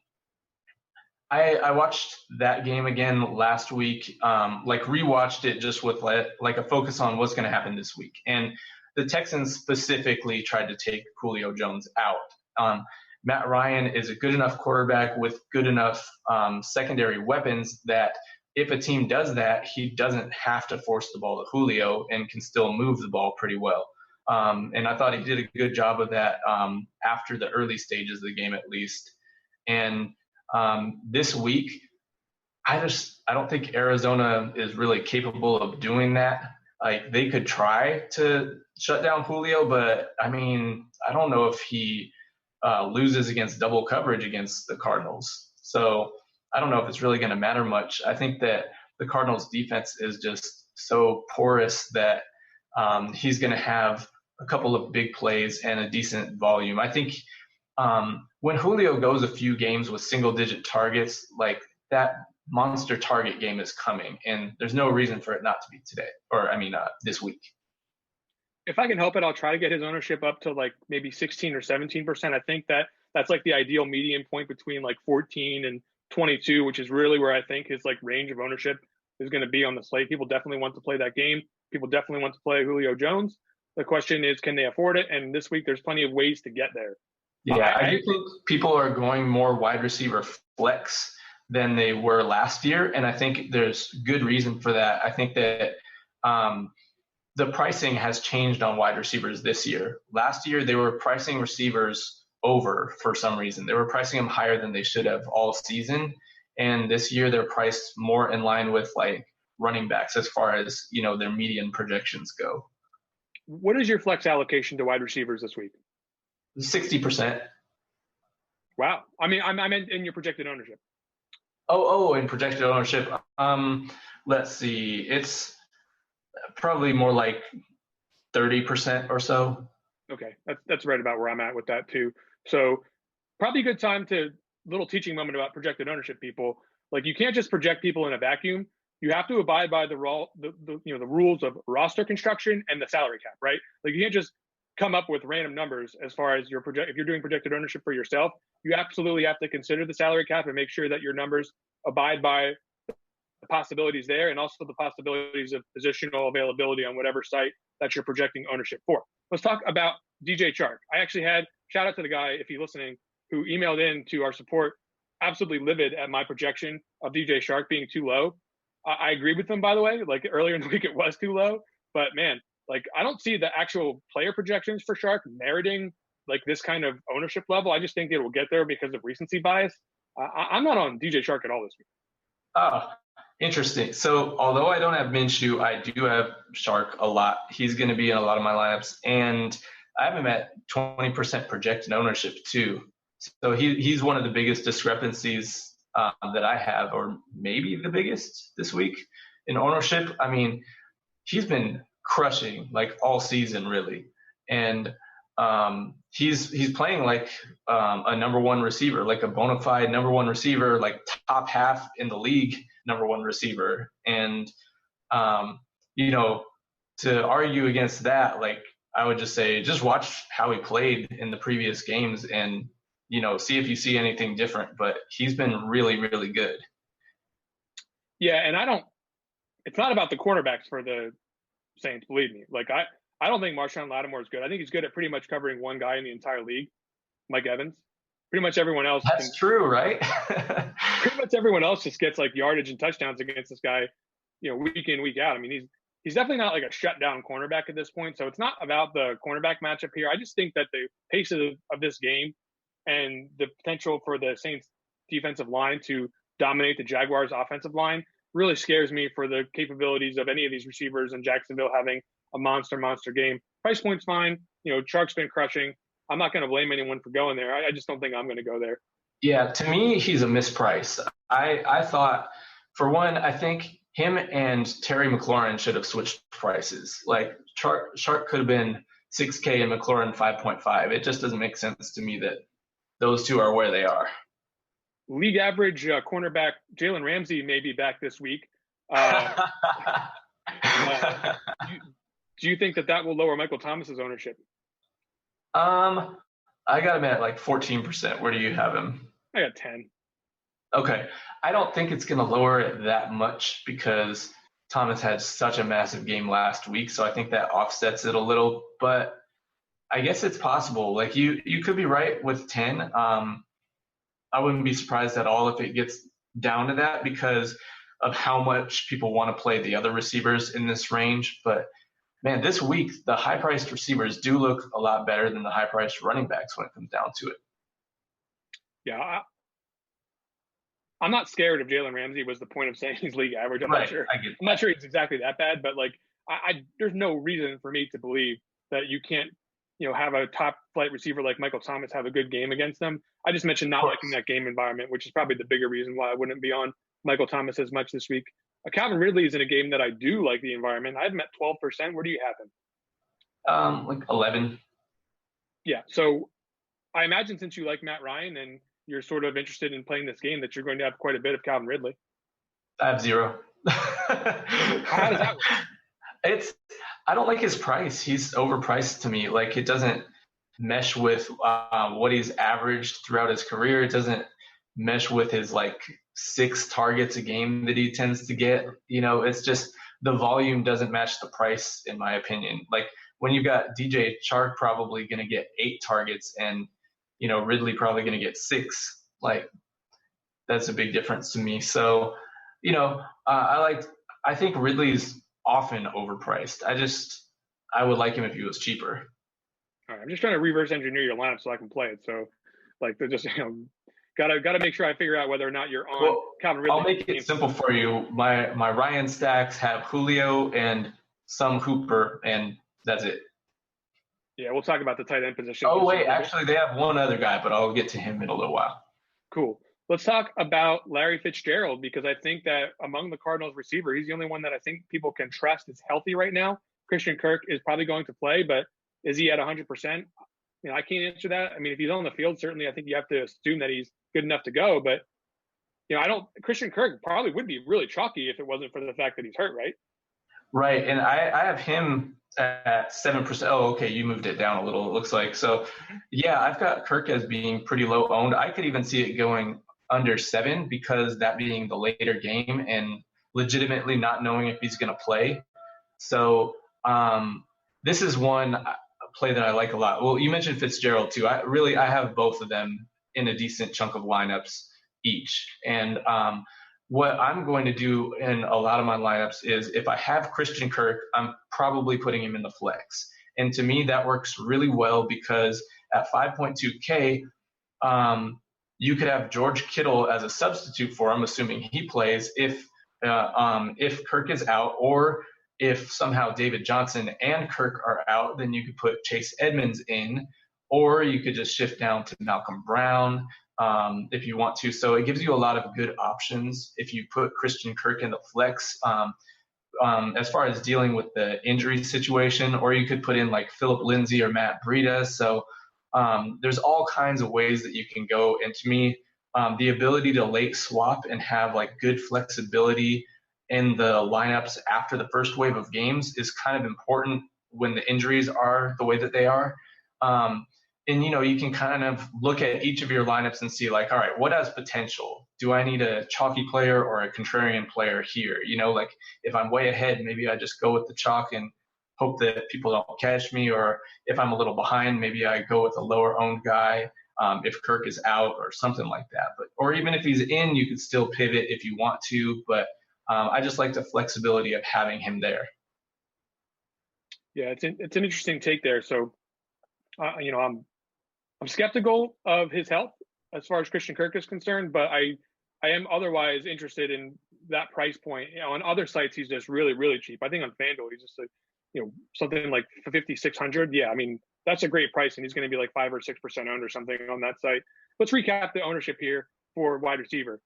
watched that game again last week, rewatched it just with like a focus on what's going to happen this week. And the Texans specifically tried to take Julio Jones out. Matt Ryan is a good enough quarterback with good enough secondary weapons that if a team does that, he doesn't have to force the ball to Julio and can still move the ball pretty well. And I thought he did a good job of that after the early stages of the game, at least. And this week, I don't think Arizona is really capable of doing that. Like they could try to shut down Julio, but I mean, I don't know if he loses against double coverage against the Cardinals. So I don't know if it's really going to matter much. I think that the Cardinals defense is just so porous that he's going to have a couple of big plays and a decent volume. I think when Julio goes a few games with single-digit targets, like that monster target game is coming, and there's no reason for it not to be today, this week. If I can help it, I'll try to get his ownership up to like maybe 16 or 17%. I think that's like the ideal median point between like 14 and 22, which is really where I think his like range of ownership is going to be on the slate. People definitely want to play that game. People definitely want to play Julio Jones. The question is, can they afford it? And this week, there's plenty of ways to get there. Yeah, I do think people are going more wide receiver flex than they were last year, and I think there's good reason for that. I think that the pricing has changed on wide receivers this year. Last year, they were pricing receivers over for some reason. They were pricing them higher than they should have all season, and this year they're priced more in line with like running backs as far as their median projections go. What is your flex allocation to wide receivers this week? 60%. Wow. I mean, I meant in your projected ownership. And projected ownership. Let's see. It's probably more like 30% or so. Okay, that's right about where I'm at with that too. So probably a good time to little teaching moment about projected ownership people. Like you can't just project people in a vacuum. You have to abide by the rules of roster construction and the salary cap, right? Like you can't just come up with random numbers as far as if you're doing projected ownership for yourself. You absolutely have to consider the salary cap and make sure that your numbers abide by the possibilities there and also the possibilities of positional availability on whatever site that you're projecting ownership for. Let's talk about DJ Chark. I actually had shout out to the guy, if he's listening, who emailed in to our support, absolutely livid at my projection of DJ Chark being too low. I agree with him, by the way. Like earlier in the week, it was too low, but man, like I don't see the actual player projections for Chark meriting like this kind of ownership level. I just think it will get there because of recency bias. I'm not on DJ Chark at all this week. Oh, interesting. So although I don't have Minshew, I do have Shark a lot. He's going to be in a lot of my lineups, and I have him at 20% projected ownership too. So he's one of the biggest discrepancies that I have, or maybe the biggest this week in ownership. I mean, he's been crushing like all season really, and he's playing like a number one receiver, like a bona fide number one receiver, like top half in the league number one receiver. And you know, to argue against that, like I would just say, just watch how he played in the previous games and, you know, see if you see anything different. But he's been really, really good. Yeah, and it's not about the quarterbacks for the Saints, believe me. Like I don't think Marshawn Lattimore is good. I think he's good at pretty much covering one guy in the entire league, Mike Evans. Pretty much everyone else. That's true, right? Pretty much everyone else just gets like yardage and touchdowns against this guy, you know, week in, week out. I mean, he's definitely not like a shutdown cornerback at this point. So it's not about the cornerback matchup here. I just think that the pace of this game and the potential for the Saints defensive line to dominate the Jaguars offensive line really scares me for the capabilities of any of these receivers in Jacksonville having a monster game. Price point's fine. You know, Chark's been crushing. I'm not going to blame anyone for going there. I just don't think I'm going to go there. Yeah, to me, he's a misprice. I thought, for one, I think him and Terry McLaurin should have switched prices. Like Chark could have been 6K and McLaurin 5.5. It just doesn't make sense to me that those two are where they are. League average cornerback Jalen Ramsey may be back this week. Do you think that will lower Michael Thomas's ownership? I got him at like 14%. Where do you have him? I got 10. Okay. I don't think it's going to lower it that much because Thomas had such a massive game last week. So I think that offsets it a little, but I guess it's possible. Like you could be right with 10. I wouldn't be surprised at all if it gets down to that because of how much people want to play the other receivers in this range. But man, this week, the high-priced receivers do look a lot better than the high-priced running backs when it comes down to it. Yeah, I'm not scared of Jalen Ramsey was the point of saying he's league average. I'm not sure he's exactly that bad, but like there's no reason for me to believe that you can't, you know, have a top flight receiver like Michael Thomas have a good game against them. I just mentioned not liking that game environment, which is probably the bigger reason why I wouldn't be on Michael Thomas as much this week. Calvin Ridley is in a game that I do like the environment. I have him at 12%. Where do you have him? Like 11. Yeah. So I imagine since you like Matt Ryan and you're sort of interested in playing this game that you're going to have quite a bit of Calvin Ridley. I have 0. How does that work? I don't like his price. He's overpriced to me. Like it doesn't mesh with what he's averaged throughout his career. It doesn't mesh with his like 6 targets a game that he tends to get. You know, it's just the volume doesn't match the price in my opinion. Like when you got DJ Chark probably going to get 8 targets and, you know, Ridley probably going to get 6, like that's a big difference to me. So, you know, I think Ridley's often overpriced. I would like him if he was cheaper. All right, I'm just trying to reverse engineer your lineup so I can play it. So like they're just, you know, Gotta make sure I figure out whether or not you're on Calvin Ridley. I'll make it simple for you. My Ryan stacks have Julio and some Hooper, and that's it. Yeah, we'll talk about the tight end position. Oh wait, actually they have one other guy, but I'll get to him in a little while. Cool. Let's talk about Larry Fitzgerald, because I think that among the Cardinals receiver, he's the only one that I think people can trust is healthy right now. Christian Kirk is probably going to play, but is he at 100%? I can't answer that. I mean, if he's on the field, certainly I think you have to assume that he's good enough to go. But, Christian Kirk probably would be really chalky if it wasn't for the fact that he's hurt, right? Right. And I have him at 7%. Oh, okay. You moved it down a little, it looks like. So, yeah, I've got Kirk as being pretty low owned. I could even see it going under 7 because that being the later game and legitimately not knowing if he's going to play. So this is one play that I like a lot. Well, you mentioned Fitzgerald too. I have both of them in a decent chunk of lineups each. And what I'm going to do in a lot of my lineups is if I have Christian Kirk, I'm probably putting him in the flex. And to me, that works really well because at 5.2K, you could have George Kittle as a substitute for him, assuming he plays if Kirk is out, or if somehow David Johnson and Kirk are out, then you could put Chase Edmonds in, or you could just shift down to Malcolm Brown if you want to. So it gives you a lot of good options if you put Christian Kirk in the flex as far as dealing with the injury situation, or you could put in like Philip Lindsay or Matt Breida. So there's all kinds of ways that you can go. And to me, the ability to late swap and have like good flexibility in the lineups after the first wave of games is kind of important when the injuries are the way that they are. And, you can kind of look at each of your lineups and see like, all right, what has potential? Do I need a chalky player or a contrarian player here? Like if I'm way ahead, maybe I just go with the chalk and hope that people don't catch me. Or if I'm a little behind, maybe I go with a lower owned guy if Kirk is out or something like that. Or even if he's in, you could still pivot if you want to. But I just like the flexibility of having him there. Yeah, it's an interesting take there. So, I'm skeptical of his health as far as Christian Kirk is concerned, but I am otherwise interested in that price point. On other sites, he's just really, really cheap. I think on FanDuel, he's just something like 5,600. Yeah, I mean that's a great price, and he's going to be like 5 or 6% owned or something on that site. Let's recap the ownership here for wide receiver.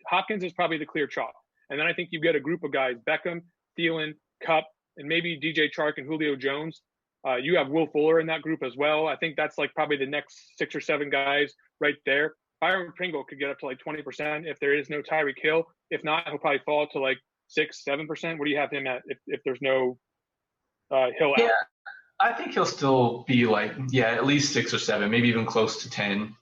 Hopkins is probably the clear chalk, and then I think you've got a group of guys: Beckham, Thielen, Kupp, and maybe DJ Chark and Julio Jones. You have Will Fuller in that group as well. I think that's like probably the next 6 or 7 guys right there. Byron Pringle could get up to like 20% if there is no Tyreek Hill. If not, he'll probably fall to like 6, 7%. What do you have him at if there's no Hill out? Yeah, I think he'll still be like, at least 6 or 7, maybe even close to 10.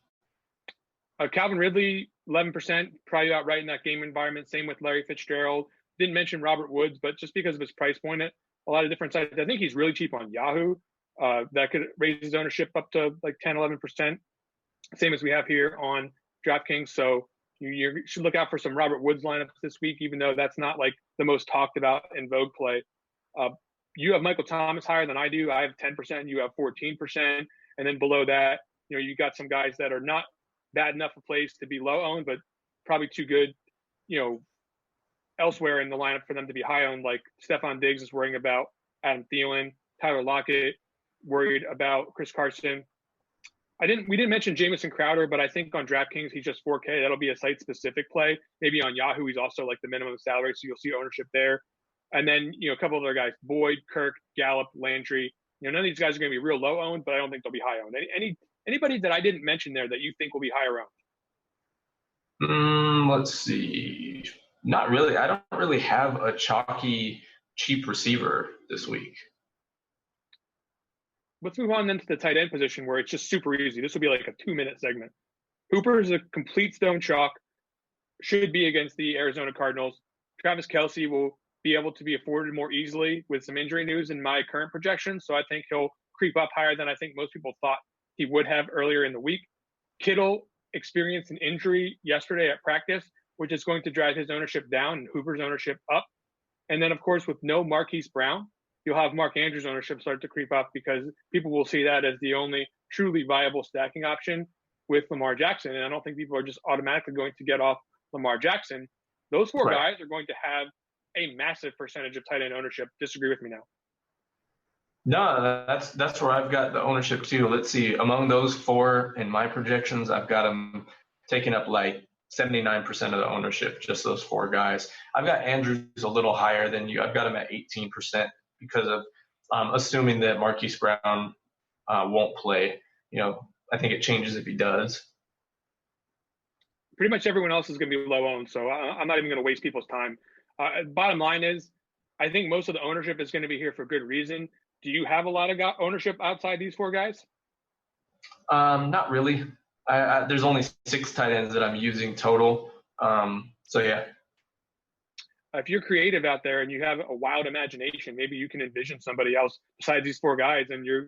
Calvin Ridley, 11%, probably out right in that game environment. Same with Larry Fitzgerald. Didn't mention Robert Woods, but just because of his price point at a lot of different sites, I think he's really cheap on Yahoo. That could raise his ownership up to like 10, 11%. Same as we have here on DraftKings. So you should look out for some Robert Woods lineups this week, even though that's not like the most talked about in vogue play. You have Michael Thomas higher than I do. I have 10%. You have 14%. And then below that, you got some guys that are not bad enough a place to be low owned, but probably too good, elsewhere in the lineup for them to be high owned. Like Stephon Diggs is worrying about Adam Thielen, Tyler Lockett worried about Chris Carson. We didn't mention Jamison Crowder, but I think on DraftKings he's just 4K. That'll be a site specific play. Maybe on Yahoo he's also like the minimum salary, so you'll see ownership there. And then a couple of other guys: Boyd, Kirk, Gallup, Landry. None of these guys are going to be real low owned, but I don't think they'll be high owned. Anybody that I didn't mention there that you think will be higher owned? Let's see. Not really. I don't really have a chalky, cheap receiver this week. Let's move on then to the tight end position, where it's just super easy. This will be like a 2-minute segment. Hooper is a complete stone chalk. Should be against the Arizona Cardinals. Travis Kelce will be able to be afforded more easily with some injury news in my current projections. So I think he'll creep up higher than I think most people thought he would have earlier in the week. Kittle experienced an injury yesterday at practice, which is going to drive his ownership down and Hooper's ownership up. And then, of course, with no Marquise Brown, you'll have Mark Andrews' ownership start to creep up because people will see that as the only truly viable stacking option with Lamar Jackson. And I don't think people are just automatically going to get off Lamar Jackson. Those 4 guys are going to have a massive percentage of tight end ownership. Disagree with me now? No, that's where I've got the ownership too. Let's see. Among those 4 in my projections, I've got them taking up like 79% of the ownership, just those 4 guys. I've got Andrews a little higher than you. I've got him at 18% because of assuming that Marquise Brown won't play. I think it changes if he does. Pretty much everyone else is going to be low owned, so I'm not even going to waste people's time. Bottom line is, I think most of the ownership is going to be here for good reason. Do you have a lot of ownership outside these 4 guys? Not really. There's only 6 tight ends that I'm using total. So yeah. If you're creative out there and you have a wild imagination, maybe you can envision somebody else besides these 4 guys, and you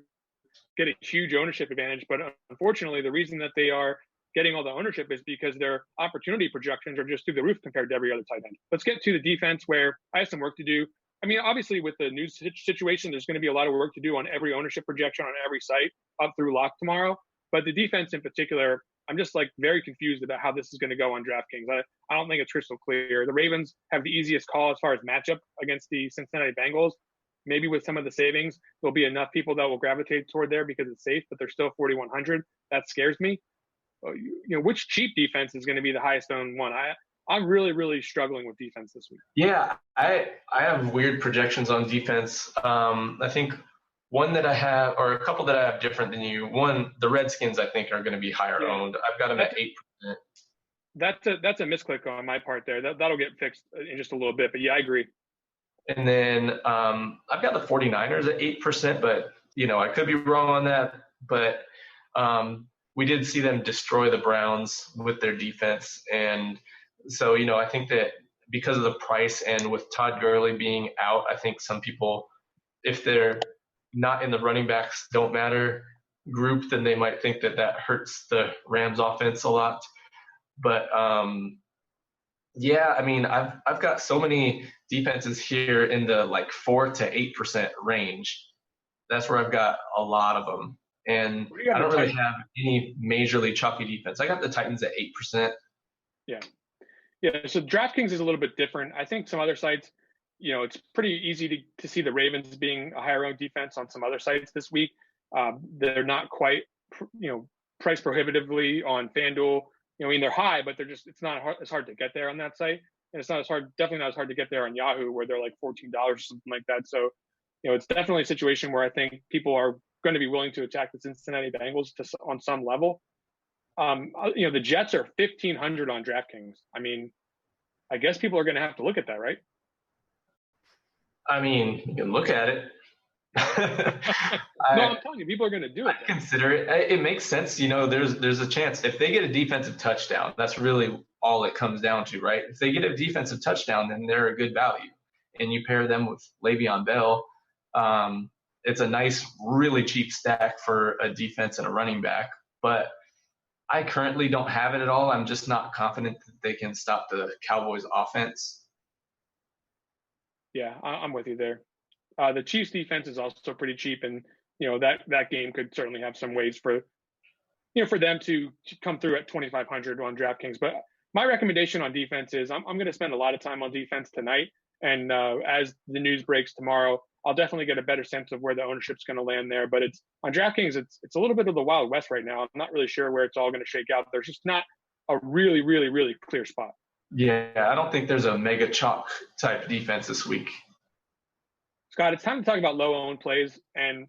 get a huge ownership advantage. But unfortunately, the reason that they are getting all the ownership is because their opportunity projections are just through the roof compared to every other tight end. Let's get to the defense, where I have some work to do. I mean, obviously, with the news situation, there's going to be a lot of work to do on every ownership projection on every site up through lock tomorrow. But the defense in particular, I'm just very confused about how this is going to go on DraftKings. I don't think it's crystal clear. The Ravens have the easiest call as far as matchup against the Cincinnati Bengals. Maybe with some of the savings, there'll be enough people that will gravitate toward there because it's safe, but they're still 4,100. That scares me. Which cheap defense is going to be the highest owned one? I'm really, really struggling with defense this week. Yeah, I have weird projections on defense. I think one that I have, or a couple that I have different than you. One, the Redskins, I think, are going to be higher owned. I've got them at 8%. That's a misclick on my part there. That'll get fixed in just a little bit. But yeah, I agree. And then I've got the 49ers at 8%, but I could be wrong on that. But we did see them destroy the Browns with their defense. And so, I think that because of the price and with Todd Gurley being out, I think some people, if they're not in the running backs don't matter group, then they might think that hurts the Rams offense a lot. But yeah, I mean, I've got so many defenses here in the 4 to 8% range. That's where I've got a lot of them. And I don't really have any majorly chalky defense. I got the Titans at 8%. Yeah. So DraftKings is a little bit different. I think some other sites, it's pretty easy to see the Ravens being a higher owned defense on some other sites this week. They're not quite, price prohibitively on FanDuel. They're high, but it's not as hard to get there on that site. And it's definitely not as hard to get there on Yahoo, where they're like $14 or something like that. So, it's definitely a situation where I think people are going to be willing to attack the Cincinnati Bengals on some level. The Jets are 1,500 on DraftKings. I mean, I guess people are going to have to look at that, right? I mean, you can look at it. I'm telling you, people are going to do it. I consider it. It makes sense. There's a chance if they get a defensive touchdown. That's really all it comes down to, right? If they get a defensive touchdown, then they're a good value. And you pair them with Le'Veon Bell. It's a nice, really cheap stack for a defense and a running back. But I currently don't have it at all. I'm just not confident that they can stop the Cowboys offense. Yeah, I'm with you there. The Chiefs defense is also pretty cheap, and that game could certainly have some ways for them to come through at 2,500 on DraftKings. But my recommendation on defense is I'm going to spend a lot of time on defense tonight, and as the news breaks tomorrow, I'll definitely get a better sense of where the ownership's going to land there. But it's on DraftKings, it's a little bit of the Wild West right now. I'm not really sure where it's all going to shake out. There's just not a really, really, really clear spot. Yeah, I don't think there's a mega chalk type defense this week. Scott, it's time to talk about low-owned plays, and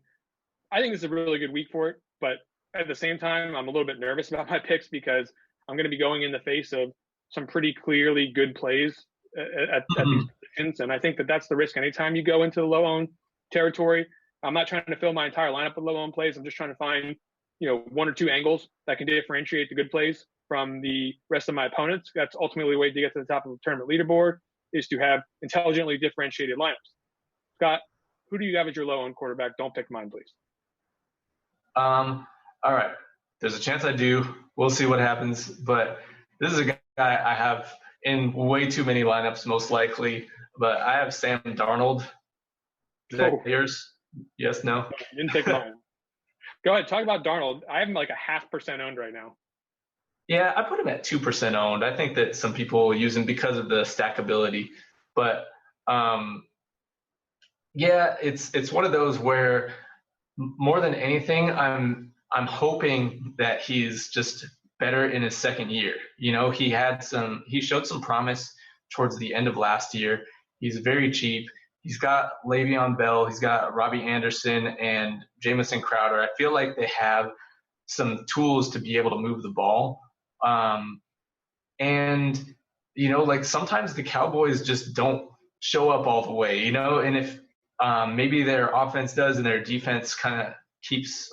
I think this is a really good week for it. But at the same time, I'm a little bit nervous about my picks because I'm going to be going in the face of some pretty clearly good plays at these positions, and I think that's the risk anytime you go into the low-owned territory. I'm not trying to fill my entire lineup with low-owned plays. I'm just trying to find 1 or 2 angles that can differentiate the good plays from the rest of my opponents. That's ultimately the way to get to the top of the tournament leaderboard, is to have intelligently differentiated lineups. Scott, who do you have as your low-owned quarterback? Don't pick mine, please. All right. There's a chance I do. We'll see what happens. But this is a guy I have in way too many lineups, most likely. But I have Sam Darnold. Is that yours? Yes, no? You didn't take mine. Go ahead. Talk about Darnold. I have him like a 0.5% owned right now. Yeah, I put him at 2% owned. I think that some people use him because of the stackability. But yeah, it's one of those where more than anything, I'm hoping that he's just better in his second year. He showed some promise towards the end of last year. He's very cheap. He's got Le'Veon Bell. He's got Robbie Anderson and Jamison Crowder. I feel like they have some tools to be able to move the ball. And, like sometimes the Cowboys just don't show up all the way, and if maybe their offense does and their defense kind of keeps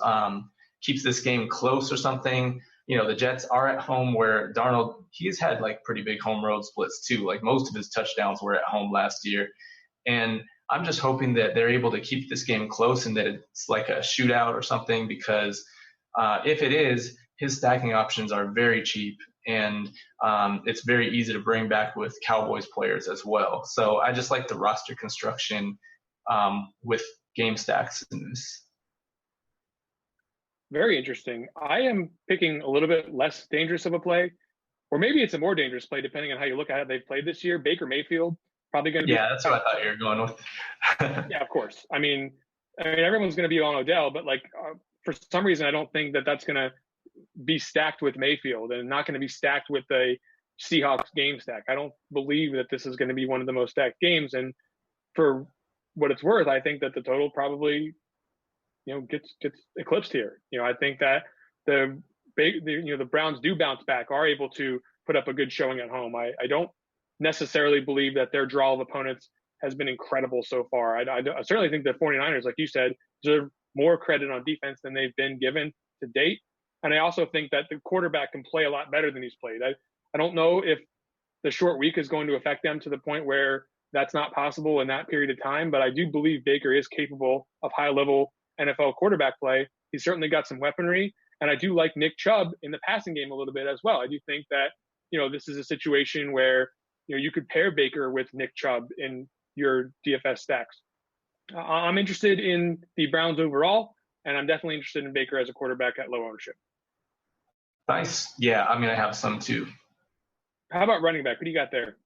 this game close or something. The Jets are at home where Darnold, he's had like pretty big home road splits too. Like most of his touchdowns were at home last year. And I'm just hoping that they're able to keep this game close and that it's like a shootout or something, because if it is, his stacking options are very cheap, and it's very easy to bring back with Cowboys players as well. So I just like the roster construction with game stacks in this. Very interesting. I am picking a little bit less dangerous of a play, or maybe it's a more dangerous play depending on how you look at how they've played this year. Baker Mayfield probably going to be. Yeah, that's what I thought you were going with. Yeah, of course. I mean, everyone's going to be on Odell, but for some reason, I don't think that that's going to be stacked with Mayfield and not going to be stacked with a Seahawks game stack. I don't believe that this is going to be one of the most stacked games. And for what it's worth, I think that the total probably gets eclipsed here. I think that the Browns do bounce back, are able to put up a good showing at home. I don't necessarily believe that their draw of opponents has been incredible so far. I certainly think the 49ers, like you said, deserve more credit on defense than they've been given to date. And I also think that the quarterback can play a lot better than he's played. I don't know if the short week is going to affect them to the point where that's not possible in that period of time, but I do believe Baker is capable of high-level NFL quarterback play. He's certainly got some weaponry, and I do like Nick Chubb in the passing game a little bit as well. I do think that this is a situation where you could pair Baker with Nick Chubb in your DFS stacks. I'm interested in the Browns overall, and I'm definitely interested in Baker as a quarterback at low ownership. Nice. Yeah, I'm gonna have some too. How about running back? What do you got there?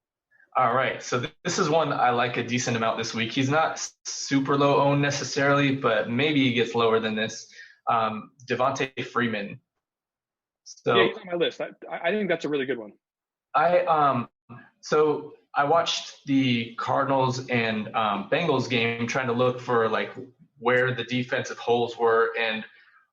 All right, so this is one I like a decent amount this week. He's not super low owned necessarily, but maybe he gets lower than this. Devontae Freeman. So yeah, he's on my list. I think that's a really good one. So I watched the Cardinals and Bengals game, trying to look for like where the defensive holes were, and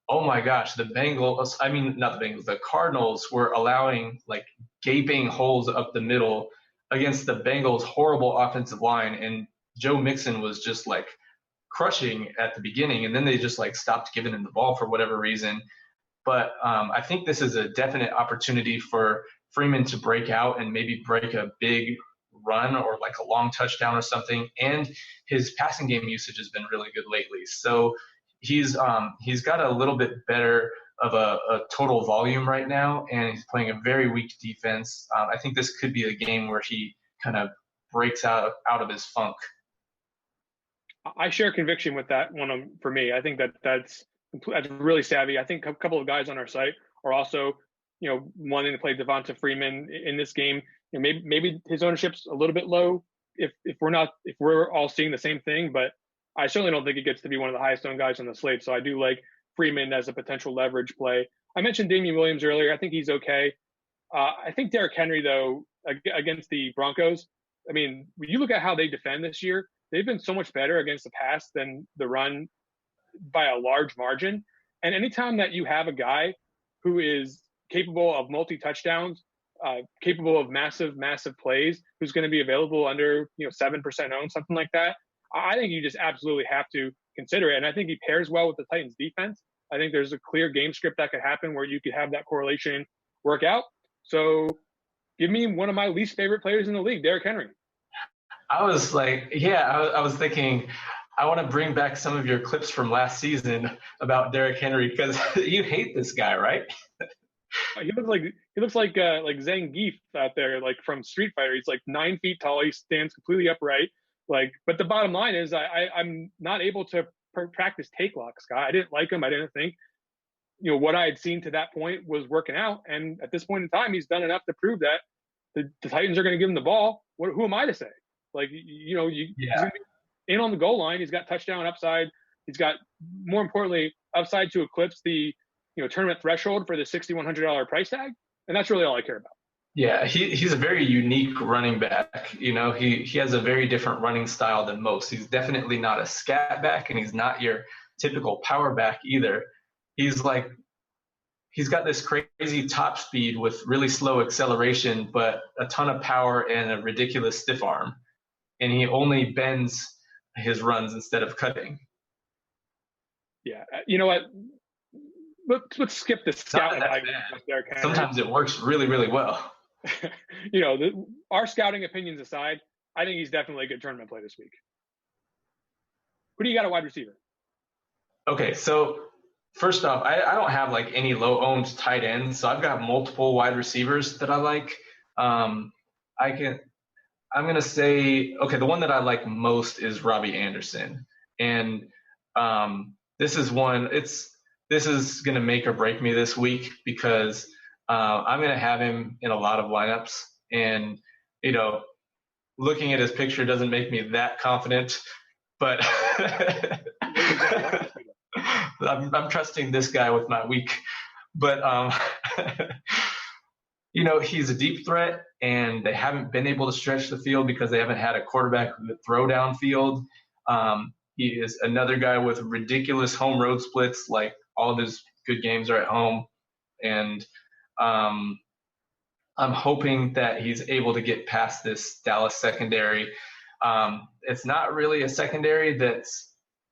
oh my gosh, the Cardinals were allowing like gaping holes up the middle against the Bengals' horrible offensive line, and Joe Mixon was just like crushing at the beginning, and then they just like stopped giving him the ball for whatever reason. But I think this is a definite opportunity for Freeman to break out and maybe break a big run or like a long touchdown or something. And his passing game usage has been really good lately. So he's got a little bit better of a total volume right now, and he's playing a very weak defense. I think this could be a game where he kind of breaks out of his funk. I share conviction with that one for me. I think that's really savvy. I think a couple of guys on our site are also, wanting to play Devonta Freeman in this game. Maybe his ownership's a little bit low if we're all seeing the same thing, but I certainly don't think it gets to be one of the highest owned guys on the slate. So I do like Freeman as a potential leverage play. I mentioned Damian Williams earlier. I think he's okay. I think Derrick Henry, though, against the Broncos, when you look at how they defend this year, they've been so much better against the pass than the run by a large margin. And anytime that you have a guy who is capable of multi-touchdowns, capable of massive plays, who's going to be available under 7% owned, something like that, I think you just absolutely have to consider it. And I think he pairs well with the Titans defense. I think there's a clear game script that could happen where you could have that correlation work out. So give me one of my least favorite players in the league, Derrick Henry. I was thinking, I want to bring back some of your clips from last season about Derrick Henry, because you hate this guy, right? He looks like Zangief out there, like from Street Fighter. He's like 9 feet tall. He stands completely upright. But the bottom line is, I'm not able to practice take lock, Scott. I didn't like him. I didn't think, what I had seen to that point was working out. And at this point in time, he's done enough to prove that the Titans are going to give him the ball. Who am I to say? He's going to be in on the goal line. He's got touchdown upside. He's got, more importantly, upside to eclipse the tournament threshold for the $6,100 price tag, and that's really all I care about. Yeah, he's a very unique running back. He has a very different running style than most. He's definitely not a scat back, and he's not your typical power back either. He's got this crazy top speed with really slow acceleration, but a ton of power and a ridiculous stiff arm. And he only bends his runs instead of cutting. Yeah, you know what? Let's skip the scout. Sometimes it works really, really well. Our scouting opinions aside, I think he's definitely a good tournament play this week. Who do you got at wide receiver? Okay, so first off, I don't have any low-owned tight ends, so I've got multiple wide receivers that I like. I'm going to say, okay, the one that I like most is Robbie Anderson. And this is going to make or break me this week because I'm going to have him in a lot of lineups. And, looking at his picture doesn't make me that confident. But I'm trusting this guy with my week. But, he's a deep threat, and they haven't been able to stretch the field because they haven't had a quarterback who could throw downfield. He is another guy with ridiculous home road splits. All of his good games are at home. And I'm hoping that he's able to get past this Dallas secondary. It's not really a secondary that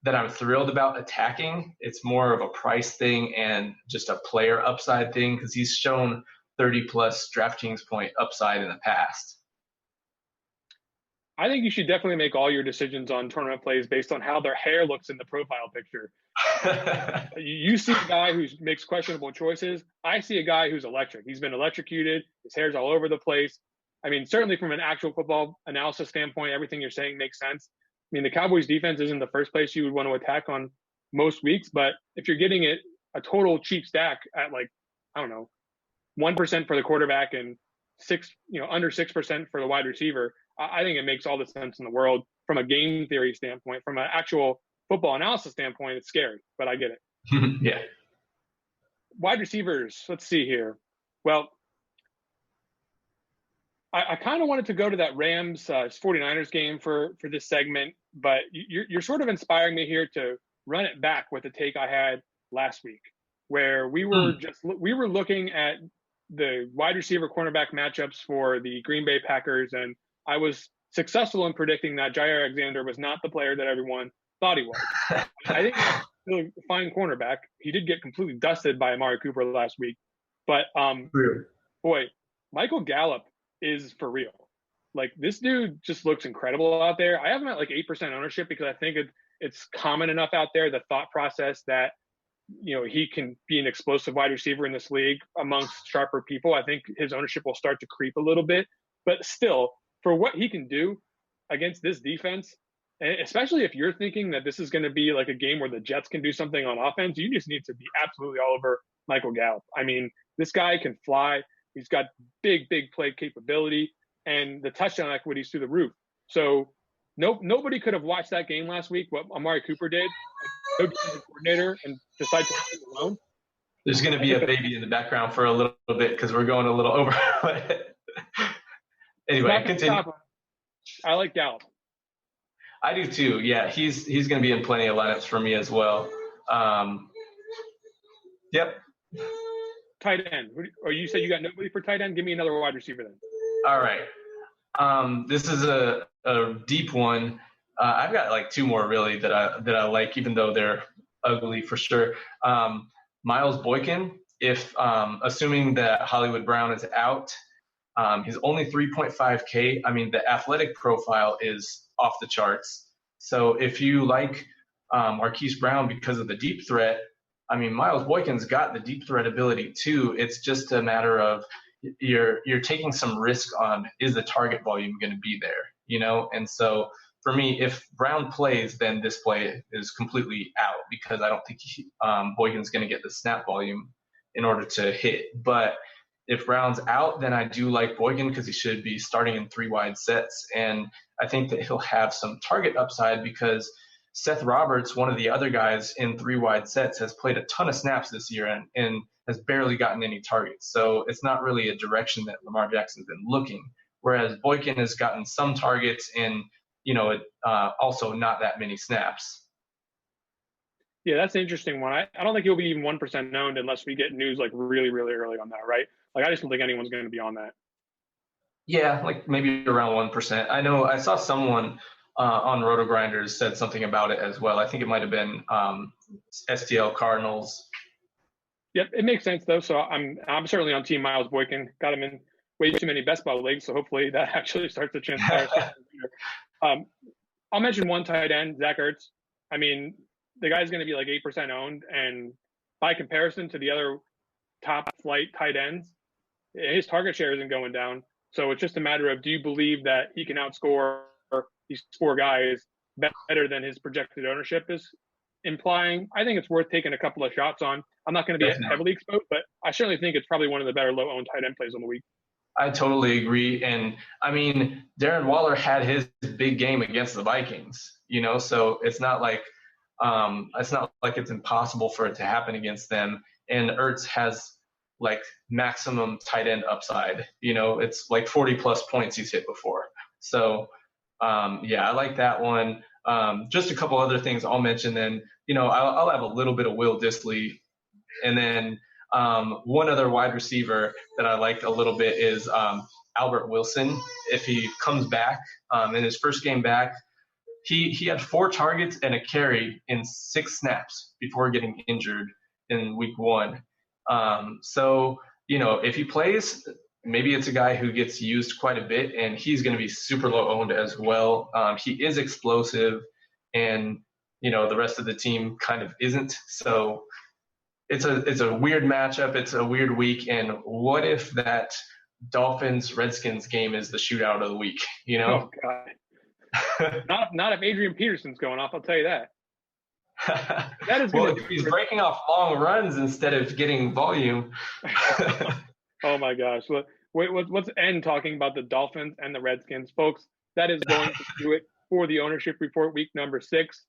I'm thrilled about attacking. It's more of a price thing and just a player upside thing because he's shown 30-plus DraftKings point upside in the past. I think you should definitely make all your decisions on tournament plays based on how their hair looks in the profile picture. You see a guy who makes questionable choices. I see a guy who's electric. He's been electrocuted. His hair's all over the place. I mean, certainly from an actual football analysis standpoint, everything you're saying makes sense. I mean, the Cowboys defense isn't the first place you would want to attack on most weeks, but if you're getting it a total cheap stack at 1% for the quarterback and under 6% for the wide receiver, I think it makes all the sense in the world from a game theory standpoint. From an actual football analysis standpoint, it's scary, but I get it. Yeah. Wide receivers, let's see here. Well, I kind of wanted to go to that Rams 49ers game for this segment, but you're sort of inspiring me here to run it back with the take I had last week, where we were looking at the wide receiver cornerback matchups for the Green Bay Packers, and I was successful in predicting that Jair Alexander was not the player that everyone thought he was. I think he's still a fine cornerback. He did get completely dusted by Amari Cooper last week, but boy, Michael Gallup is for real. This dude just looks incredible out there. I have him at 8% ownership because I think it's common enough out there, the thought process that he can be an explosive wide receiver in this league amongst sharper people. I think his ownership will start to creep a little bit, but still, for what he can do against this defense, and especially if you're thinking that this is going to be a game where the Jets can do something on offense, you just need to be absolutely all over Michael Gallup. I mean, this guy can fly. He's got big play capability, and the touchdown equity is through the roof. So nobody could have watched that game last week, what Amari Cooper did, no coordinator, and decide to play alone. There's going to be a baby in the background for a little bit because we're going a little over. Anyway, continue. I like Gallup. I do too. Yeah, he's going to be in plenty of lineups for me as well. Yep. Tight end. Or you said you got nobody for tight end? Give me another wide receiver then. All right. This is a deep one. I've got two more really that I like, even though they're ugly for sure. Miles Boykin, if assuming that Hollywood Brown is out, he's only 3.5K. I mean, the athletic profile is off the charts. So if you like Marquise Brown because of the deep threat, I mean, Miles Boykin's got the deep threat ability too. It's just a matter of you're taking some risk on, is the target volume going to be there, And so for me, if Brown plays, then this play is completely out because I don't think Boykin's going to get the snap volume in order to hit. But if Brown's out, then I do like Boykin because he should be starting in 3 wide sets. And I think that he'll have some target upside because Seth Roberts, one of the other guys in 3-wide sets, has played a ton of snaps this year and has barely gotten any targets. So it's not really a direction that Lamar Jackson's been looking. Whereas Boykin has gotten some targets and, also not that many snaps. Yeah, that's an interesting one. I don't think he'll be even 1% owned unless we get news like really, really early on that, right? Like I just don't think anyone's going to be on that. Yeah, like maybe around 1%. I know I saw someone on RotoGrinders said something about it as well. I think it might have been STL Cardinals. Yep, it makes sense though. So I'm certainly on Team Miles Boykin. Got him in way too many best ball leagues, so hopefully that actually starts to transpire. I'll mention one tight end, Zach Ertz. I mean, the guy's going to be like 8% owned, and by comparison to the other top flight tight ends, his target share isn't going down. So it's just a matter of, do you believe that he can outscore these 4 guys better than his projected ownership is implying? I think it's worth taking a couple of shots on. I'm not going to be heavily exposed, but I certainly think it's probably one of the better low-owned tight end plays on the week. I totally agree. And I mean, Darren Waller had his big game against the Vikings, so it's not like it's impossible for it to happen against them. And Ertz has like maximum tight end upside, it's like 40 plus points he's hit before. So I like that one. Just a couple other things I'll mention then, I'll have a little bit of Will Dissly. And then one other wide receiver that I like a little bit is Albert Wilson. If he comes back in his first game back, he had 4 targets and a carry in 6 snaps before getting injured in week 1. So, if he plays, maybe it's a guy who gets used quite a bit, and he's going to be super low owned as well. He is explosive, and, the rest of the team kind of isn't. So it's a weird matchup. It's a weird week. And what if that Dolphins-Redskins game is the shootout of the week, Oh, God. not if Adrian Peterson's going off, I'll tell you that. That is well, if he's breaking off long runs instead of getting volume. Oh my gosh! Let's end talking about the Dolphins and the Redskins, folks. That is going to do it for the ownership report, week number 6.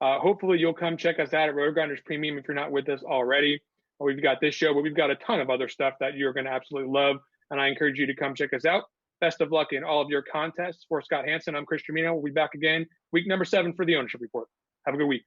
Hopefully, you'll come check us out at RotoGrinders Premium if you're not with us already. We've got this show, but we've got a ton of other stuff that you're going to absolutely love, and I encourage you to come check us out. Best of luck in all of your contests. For Scott Hanson, I'm Chris Gimino. We'll be back again week number 7 for the ownership report. Have a good week.